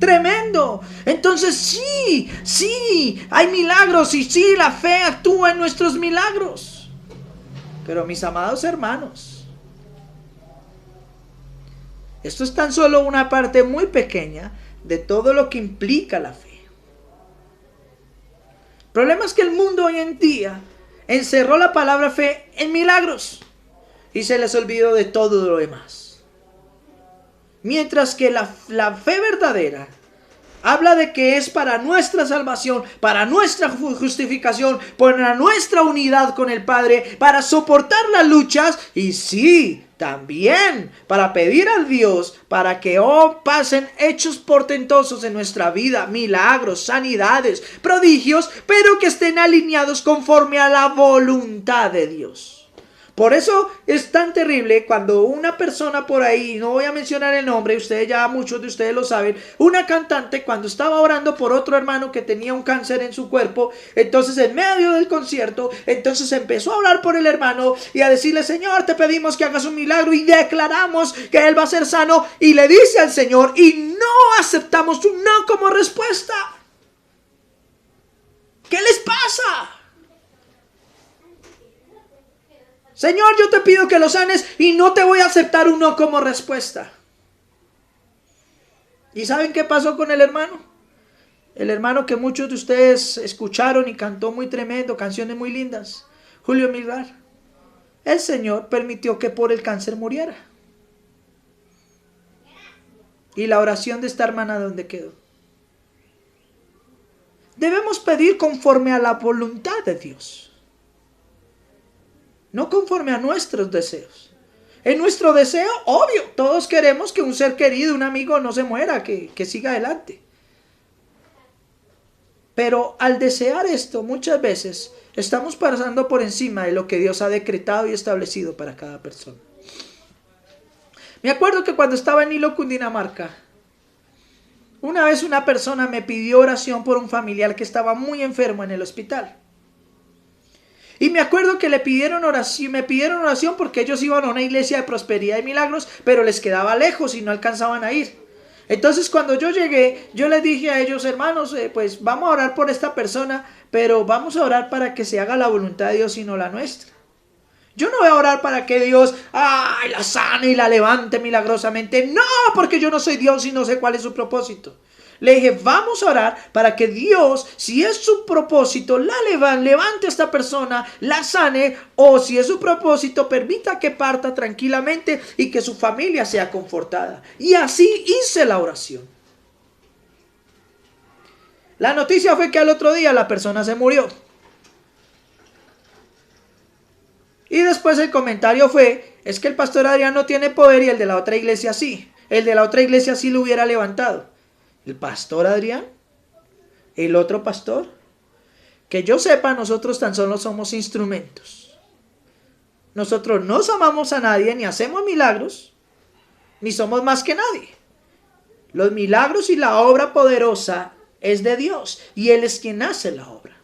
[SPEAKER 1] Tremendo. Entonces sí, hay milagros y sí, la fe actúa en nuestros milagros. Pero mis amados hermanos, esto es tan solo una parte muy pequeña de todo lo que implica la fe. El problema es que el mundo hoy en día encerró la palabra fe en milagros y se les olvidó de todo lo demás. Mientras que la fe verdadera habla de que es para nuestra salvación, para nuestra justificación, para nuestra unidad con el Padre, para soportar las luchas y sí, también para pedir a Dios para que pasen hechos portentosos en nuestra vida, milagros, sanidades, prodigios, pero que estén alineados conforme a la voluntad de Dios. Por eso es tan terrible cuando una persona por ahí, no voy a mencionar el nombre, ustedes ya muchos de ustedes lo saben, una cantante cuando estaba orando por otro hermano que tenía un cáncer en su cuerpo, entonces en medio del concierto, entonces empezó a orar por el hermano y a decirle, Señor, te pedimos que hagas un milagro y declaramos que él va a ser sano, y le dice al Señor, y no aceptamos un no como respuesta. ¿Qué les pasa? Señor, yo te pido que lo sanes y no te voy a aceptar un no como respuesta. ¿Y saben qué pasó con el hermano? El hermano que muchos de ustedes escucharon y cantó muy tremendo, canciones muy lindas, Julio Millar. El Señor permitió que por el cáncer muriera. Y la oración de esta hermana, ¿dónde quedó? Debemos pedir conforme a la voluntad de Dios. No conforme a nuestros deseos. En nuestro deseo, obvio, todos queremos que un ser querido, un amigo no se muera, que siga adelante. Pero al desear esto, muchas veces estamos pasando por encima de lo que Dios ha decretado y establecido para cada persona. Me acuerdo que cuando estaba en Hilo, Cundinamarca, una vez una persona me pidió oración por un familiar que estaba muy enfermo en el hospital. Y me acuerdo que me pidieron oración porque ellos iban a una iglesia de prosperidad y milagros, pero les quedaba lejos y no alcanzaban a ir. Entonces cuando yo llegué, yo les dije a ellos, hermanos, pues vamos a orar por esta persona, pero vamos a orar para que se haga la voluntad de Dios y no la nuestra. Yo no voy a orar para que Dios la sane y la levante milagrosamente. No, porque yo no soy Dios y no sé cuál es su propósito. Le dije, vamos a orar para que Dios, si es su propósito, levante a esta persona, la sane, o si es su propósito, permita que parta tranquilamente y que su familia sea confortada. Y así hice la oración. La noticia fue que al otro día la persona se murió. Y después el comentario fue, es que el pastor Adrián no tiene poder y el de la otra iglesia sí. El de la otra iglesia sí lo hubiera levantado. ¿El pastor Adrián? ¿El otro pastor? Que yo sepa, nosotros tan solo somos instrumentos. Nosotros no amamos a nadie ni hacemos milagros. ni somos más que nadie. Los milagros y la obra poderosa es de Dios y Él es quien hace la obra.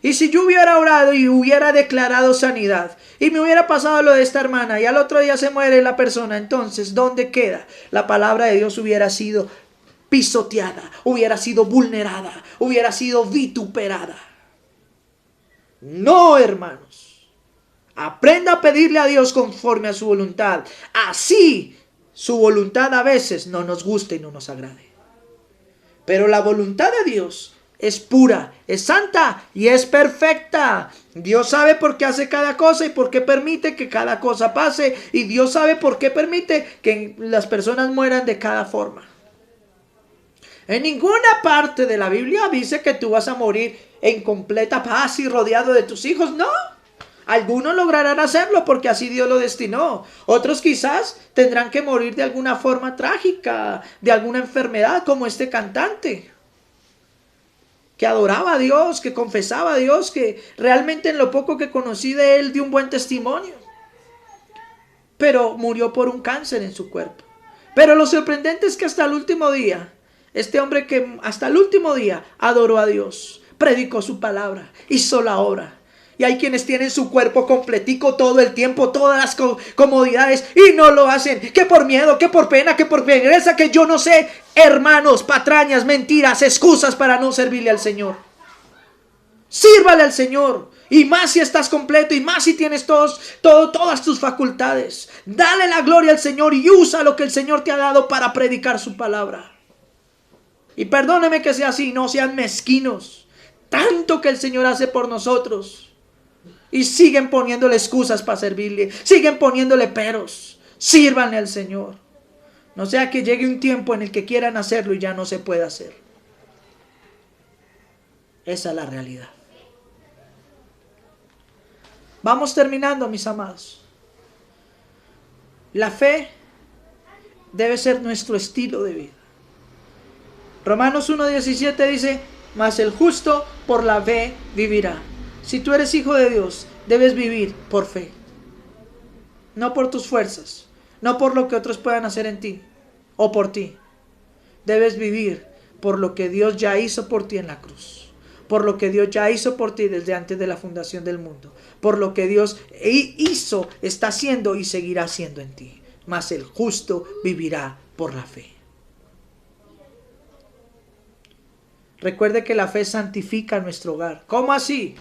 [SPEAKER 1] Y si yo hubiera orado y hubiera declarado sanidad y me hubiera pasado lo de esta hermana y al otro día se muere la persona, entonces, ¿dónde queda? La palabra de Dios hubiera sido pisoteada, hubiera sido vulnerada, hubiera sido vituperada. No, hermanos. Aprenda a pedirle a Dios conforme a su voluntad. Así su voluntad a veces no nos guste y no nos agrade. Pero la voluntad de Dios es pura, es santa y es perfecta. Dios sabe por qué hace cada cosa y por qué permite que cada cosa pase. Y Dios sabe por qué permite que las personas mueran de cada forma. En ninguna parte de la Biblia dice que tú vas a morir en completa paz y rodeado de tus hijos. No. Algunos lograrán hacerlo porque así Dios lo destinó. Otros quizás tendrán que morir de alguna forma trágica, de alguna enfermedad, como este cantante, que adoraba a Dios, que confesaba a Dios, que realmente en lo poco que conocí de él dio un buen testimonio. Pero murió por un cáncer en su cuerpo. Pero lo sorprendente es que hasta el último día, este hombre que hasta el último día adoró a Dios, predicó su palabra, hizo la obra. Y hay quienes tienen su cuerpo completico todo el tiempo, todas las comodidades y no lo hacen. Que por miedo, que por pena, que por pereza, que yo no sé. Hermanos, patrañas, mentiras, excusas para no servirle al Señor. Sírvale al Señor. Y más si estás completo y más si tienes todas tus facultades. Dale la gloria al Señor y usa lo que el Señor te ha dado para predicar su palabra. Y perdóneme que sea así, no sean mezquinos. Tanto que el Señor hace por nosotros. Y siguen poniéndole excusas para servirle. Siguen poniéndole peros. Sírvanle al Señor. No sea que llegue un tiempo en el que quieran hacerlo y ya no se pueda hacer. Esa es la realidad. Vamos terminando, mis amados. La fe debe ser nuestro estilo de vida. Romanos 1:17 dice: mas el justo por la fe vivirá. Si tú eres hijo de Dios, debes vivir por fe. No por tus fuerzas, no por lo que otros puedan hacer en ti o por ti. Debes vivir por lo que Dios ya hizo por ti en la cruz. Por lo que Dios ya hizo por ti desde antes de la fundación del mundo. Por lo que Dios hizo, está haciendo y seguirá haciendo en ti. Mas el justo vivirá por la fe. Recuerde que la fe santifica nuestro hogar. ¿Cómo así?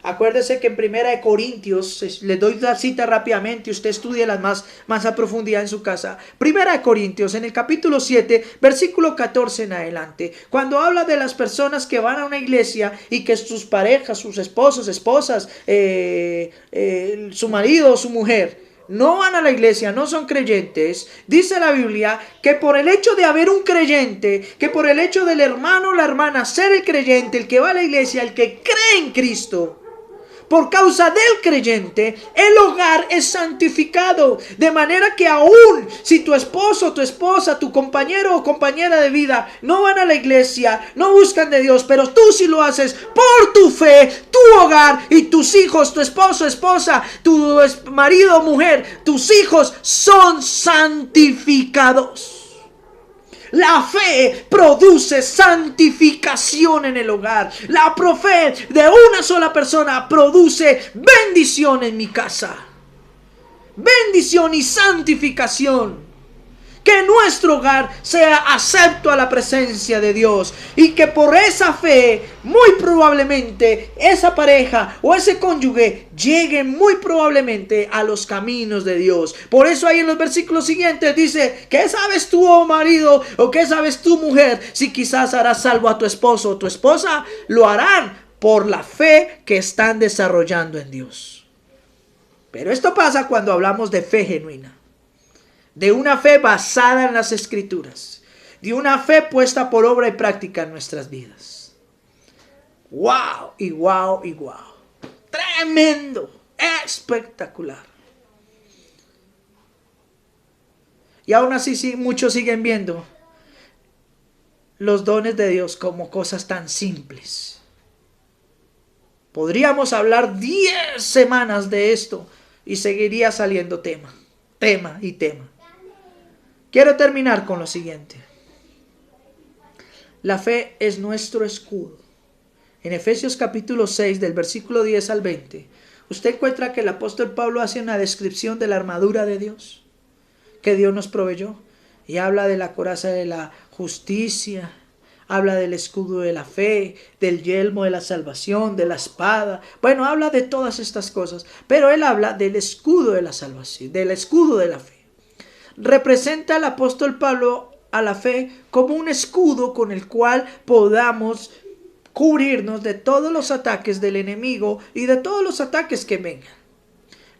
[SPEAKER 1] Acuérdese que en 1 Corintios, les doy la cita rápidamente, usted estudie más a profundidad en su casa. 1 Corintios, en el capítulo 7, versículo 14 en adelante, cuando habla de las personas que van a una iglesia y que sus parejas, sus esposos, esposas, su marido o su mujer, no van a la iglesia, no son creyentes, dice la Biblia que por el hecho de haber un creyente, que por el hecho del hermano o la hermana ser el creyente, el que va a la iglesia, el que cree en Cristo, por causa del creyente, el hogar es santificado. De manera que aún si tu esposo, tu esposa, tu compañero o compañera de vida no van a la iglesia, no buscan de Dios, pero tú sí lo haces por tu fe, tu hogar y tus hijos, tu esposo, esposa, tu marido o mujer, tus hijos son santificados. La fe produce santificación en el hogar. La fe de una sola persona produce bendición en mi casa. Bendición y santificación. Que nuestro hogar sea acepto a la presencia de Dios. Y que por esa fe, muy probablemente, esa pareja o ese cónyuge llegue muy probablemente a los caminos de Dios. Por eso ahí en los versículos siguientes dice: ¿qué sabes tú, oh marido? ¿O qué sabes tú, mujer? Si quizás harás salvo a tu esposo o tu esposa. Lo harán por la fe que están desarrollando en Dios. Pero esto pasa cuando hablamos de fe genuina. De una fe basada en las Escrituras. De una fe puesta por obra y práctica en nuestras vidas. ¡Wow! Y wow, y wow. Tremendo. Espectacular. Y aún así sí, muchos siguen viendo los dones de Dios como cosas tan simples. Podríamos hablar 10 semanas de esto y seguiría saliendo tema. tema y tema. Quiero terminar con lo siguiente. La fe es nuestro escudo. En Efesios capítulo 6, del versículo 10 al 20, usted encuentra que el apóstol Pablo hace una descripción de la armadura de Dios, que Dios nos proveyó, y habla de la coraza de la justicia, habla del escudo de la fe, del yelmo de la salvación, de la espada. Bueno, habla de todas estas cosas, pero él habla del escudo de la salvación, del escudo de la fe. Representa al apóstol Pablo a la fe como un escudo con el cual podamos cubrirnos de todos los ataques del enemigo y de todos los ataques que vengan.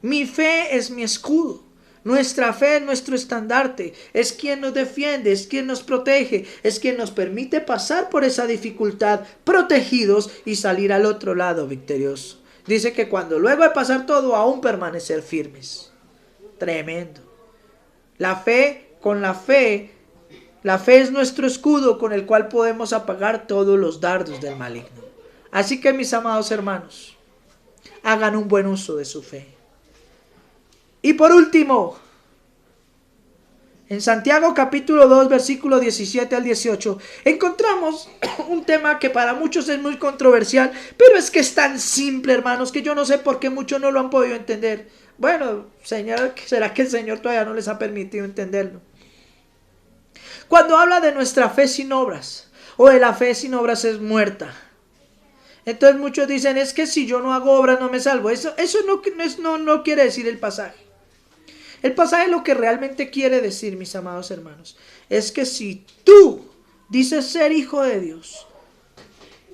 [SPEAKER 1] Mi fe es mi escudo. Nuestra fe es nuestro estandarte, es quien nos defiende, es quien nos protege, es quien nos permite pasar por esa dificultad protegidos y salir al otro lado victoriosos. Dice que cuando luego de pasar todo, aún permanecer firmes. Tremendo. La fe es nuestro escudo con el cual podemos apagar todos los dardos del maligno. Así que, mis amados hermanos, hagan un buen uso de su fe. Y por último, en Santiago capítulo 2, versículo 17 al 18, encontramos un tema que para muchos es muy controversial, pero es que es tan simple, hermanos, que yo no sé por qué muchos no lo han podido entender. Bueno, Señor, ¿será que el Señor todavía no les ha permitido entenderlo? Cuando habla de nuestra fe sin obras, o de la fe sin obras es muerta. Entonces muchos dicen, es que si yo no hago obras no me salvo. Eso no quiere decir el pasaje. El pasaje lo que realmente quiere decir, mis amados hermanos, es que si tú dices ser hijo de Dios,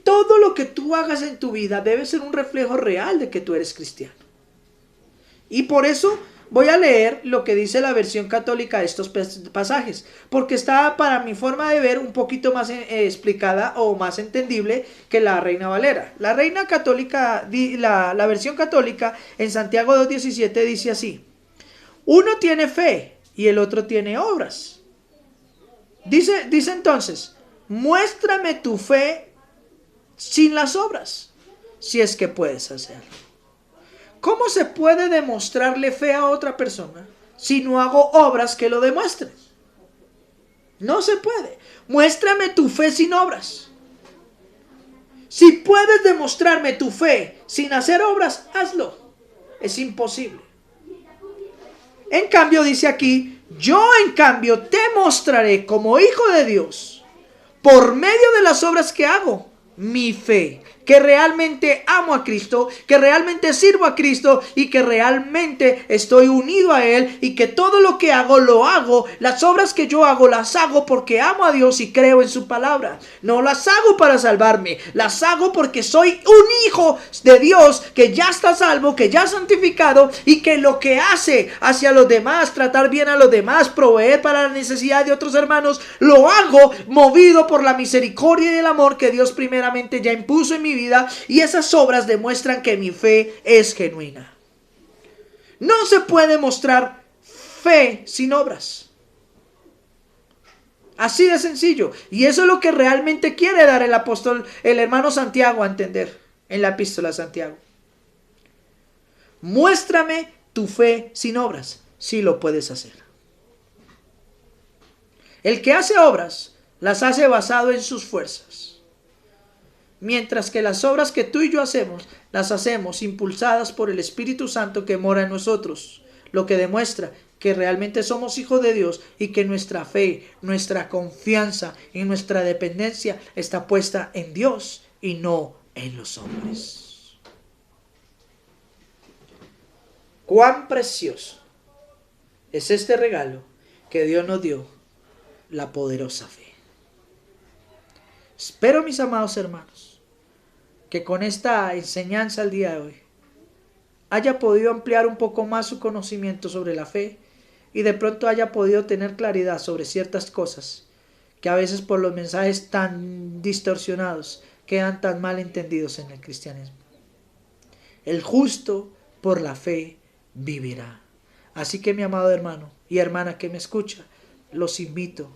[SPEAKER 1] todo lo que tú hagas en tu vida debe ser un reflejo real de que tú eres cristiano. Y por eso voy a leer lo que dice la versión católica de estos pasajes, porque está, para mi forma de ver, un poquito más explicada o más entendible que la Reina Valera. La Reina Católica, la versión católica en Santiago 2:17 dice así: uno tiene fe y el otro tiene obras. Dice entonces, muéstrame tu fe sin las obras, si es que puedes hacerlo. ¿Cómo se puede demostrarle fe a otra persona si no hago obras que lo demuestren? No se puede. Muéstrame tu fe sin obras. Si puedes demostrarme tu fe sin hacer obras, hazlo. Es imposible. En cambio, dice aquí, yo en cambio te mostraré como hijo de Dios, por medio de las obras que hago, mi fe, que realmente amo a Cristo, que realmente sirvo a Cristo y que realmente estoy unido a Él, y que todo lo que hago lo hago, las obras que yo hago las hago porque amo a Dios y creo en su palabra. No las hago para salvarme, las hago porque soy un hijo de Dios que ya está salvo, que ya es santificado, y que lo que hace hacia los demás, tratar bien a los demás, proveer para la necesidad de otros hermanos, lo hago movido por la misericordia y el amor que Dios primeramente ya impuso en mi vida, y esas obras demuestran que mi fe es genuina. No se puede mostrar fe sin obras. Así de sencillo. Y eso es lo que realmente quiere dar el apóstol, el hermano Santiago, a entender en la epístola de Santiago. Muéstrame tu fe sin obras, si lo puedes hacer. El que hace obras las hace basado en sus fuerzas, mientras que las obras que tú y yo hacemos, las hacemos impulsadas por el Espíritu Santo que mora en nosotros, lo que demuestra que realmente somos hijos de Dios y que nuestra fe, nuestra confianza y nuestra dependencia está puesta en Dios y no en los hombres. Cuán precioso es este regalo que Dios nos dio, la poderosa fe. Espero, mis amados hermanos, que con esta enseñanza el día de hoy haya podido ampliar un poco más su conocimiento sobre la fe, y de pronto haya podido tener claridad sobre ciertas cosas que a veces por los mensajes tan distorsionados quedan tan mal entendidos en el cristianismo. El justo por la fe vivirá. Así que, mi amado hermano y hermana que me escucha, los invito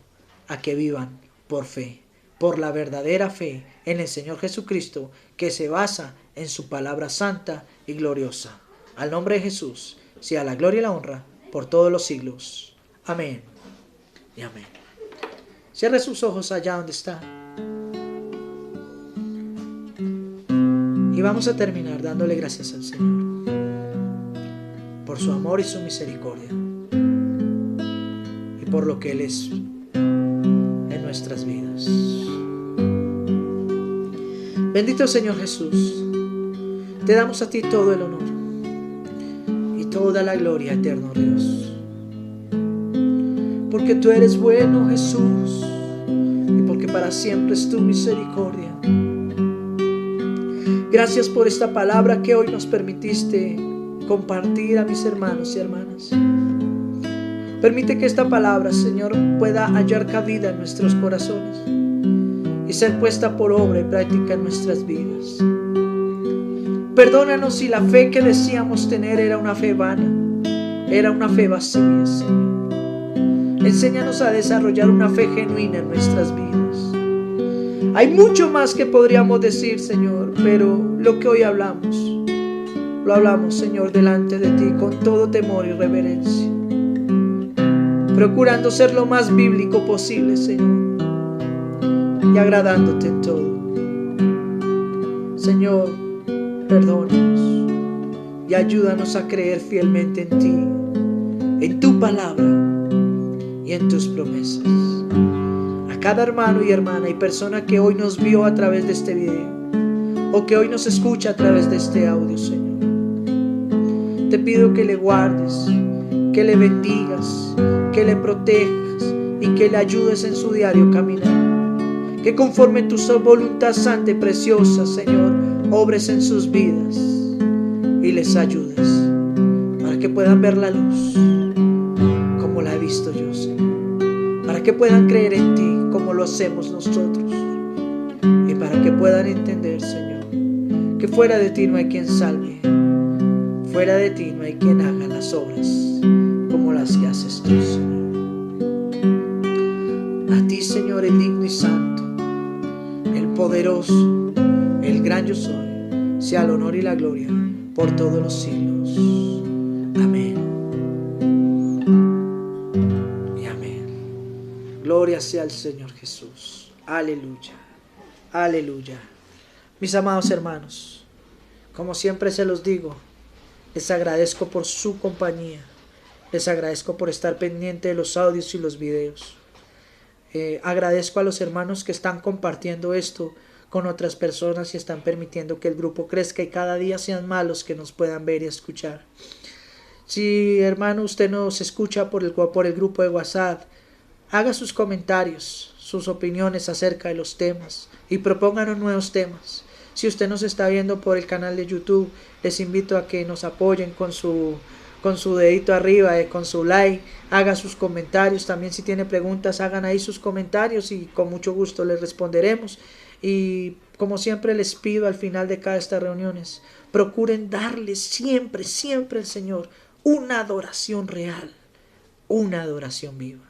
[SPEAKER 1] a que vivan por fe, por la verdadera fe en el Señor Jesucristo, que se basa en su palabra santa y gloriosa. Al nombre de Jesús sea la gloria y la honra por todos los siglos. Amén y amén. Cierre sus ojos allá donde está. Y vamos a terminar dándole gracias al Señor por su amor y su misericordia y por lo que Él es en nuestras vidas. Bendito Señor Jesús, te damos a ti todo el honor y toda la gloria, eterno Dios, porque tú eres bueno, Jesús, y porque para siempre es tu misericordia. Gracias por esta palabra que hoy nos permitiste compartir a mis hermanos y hermanas. Permite que esta palabra, Señor, pueda hallar cabida en nuestros corazones y ser puesta por obra y práctica en nuestras vidas. Perdónanos si la fe que decíamos tener era una fe vana, era una fe vacía, Señor. Enséñanos a desarrollar una fe genuina en nuestras vidas. Hay mucho más que podríamos decir, Señor, pero lo que hoy hablamos, lo hablamos, Señor, delante de ti con todo temor y reverencia, procurando ser lo más bíblico posible, Señor, y agradándote en todo. Señor, perdónanos y ayúdanos a creer fielmente en ti, en tu palabra y en tus promesas. A cada hermano y hermana y persona que hoy nos vio a través de este video o que hoy nos escucha a través de este audio, Señor, te pido que le guardes, que le bendigas, que le protejas y que le ayudes en su diario caminar. Que conforme tu voluntad santa y preciosa, Señor, obres en sus vidas y les ayudes para que puedan ver la luz como la he visto yo, Señor, para que puedan creer en ti como lo hacemos nosotros y para que puedan entender, Señor, que fuera de ti no hay quien salve, fuera de ti no hay quien haga las obras como las que haces tú, Señor. A ti, Señor, el digno y santo, el poderoso, el gran yo soy, sea el honor y la gloria por todos los siglos. Amén y amén. Gloria sea al Señor Jesús. Aleluya, aleluya. Mis amados hermanos, como siempre se los digo, les agradezco por su compañía, les agradezco por estar pendiente de los audios y los videos. Agradezco a los hermanos que están compartiendo esto con otras personas y están permitiendo que el grupo crezca y cada día sean más los que nos puedan ver y escuchar. Si, hermano, usted nos escucha por el grupo de WhatsApp, haga sus comentarios, sus opiniones acerca de los temas y propónganos nuevos temas. Si usted nos está viendo por el canal de YouTube, les invito a que nos apoyen con su dedito arriba, con su like, haga sus comentarios. También si tiene preguntas, hagan ahí sus comentarios y con mucho gusto les responderemos. Y como siempre les pido al final de cada estas reuniones, procuren darle siempre al Señor una adoración real, una adoración viva.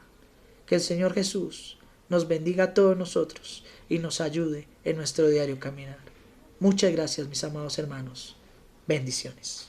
[SPEAKER 1] Que el Señor Jesús nos bendiga a todos nosotros y nos ayude en nuestro diario caminar. Muchas gracias, mis amados hermanos. Bendiciones.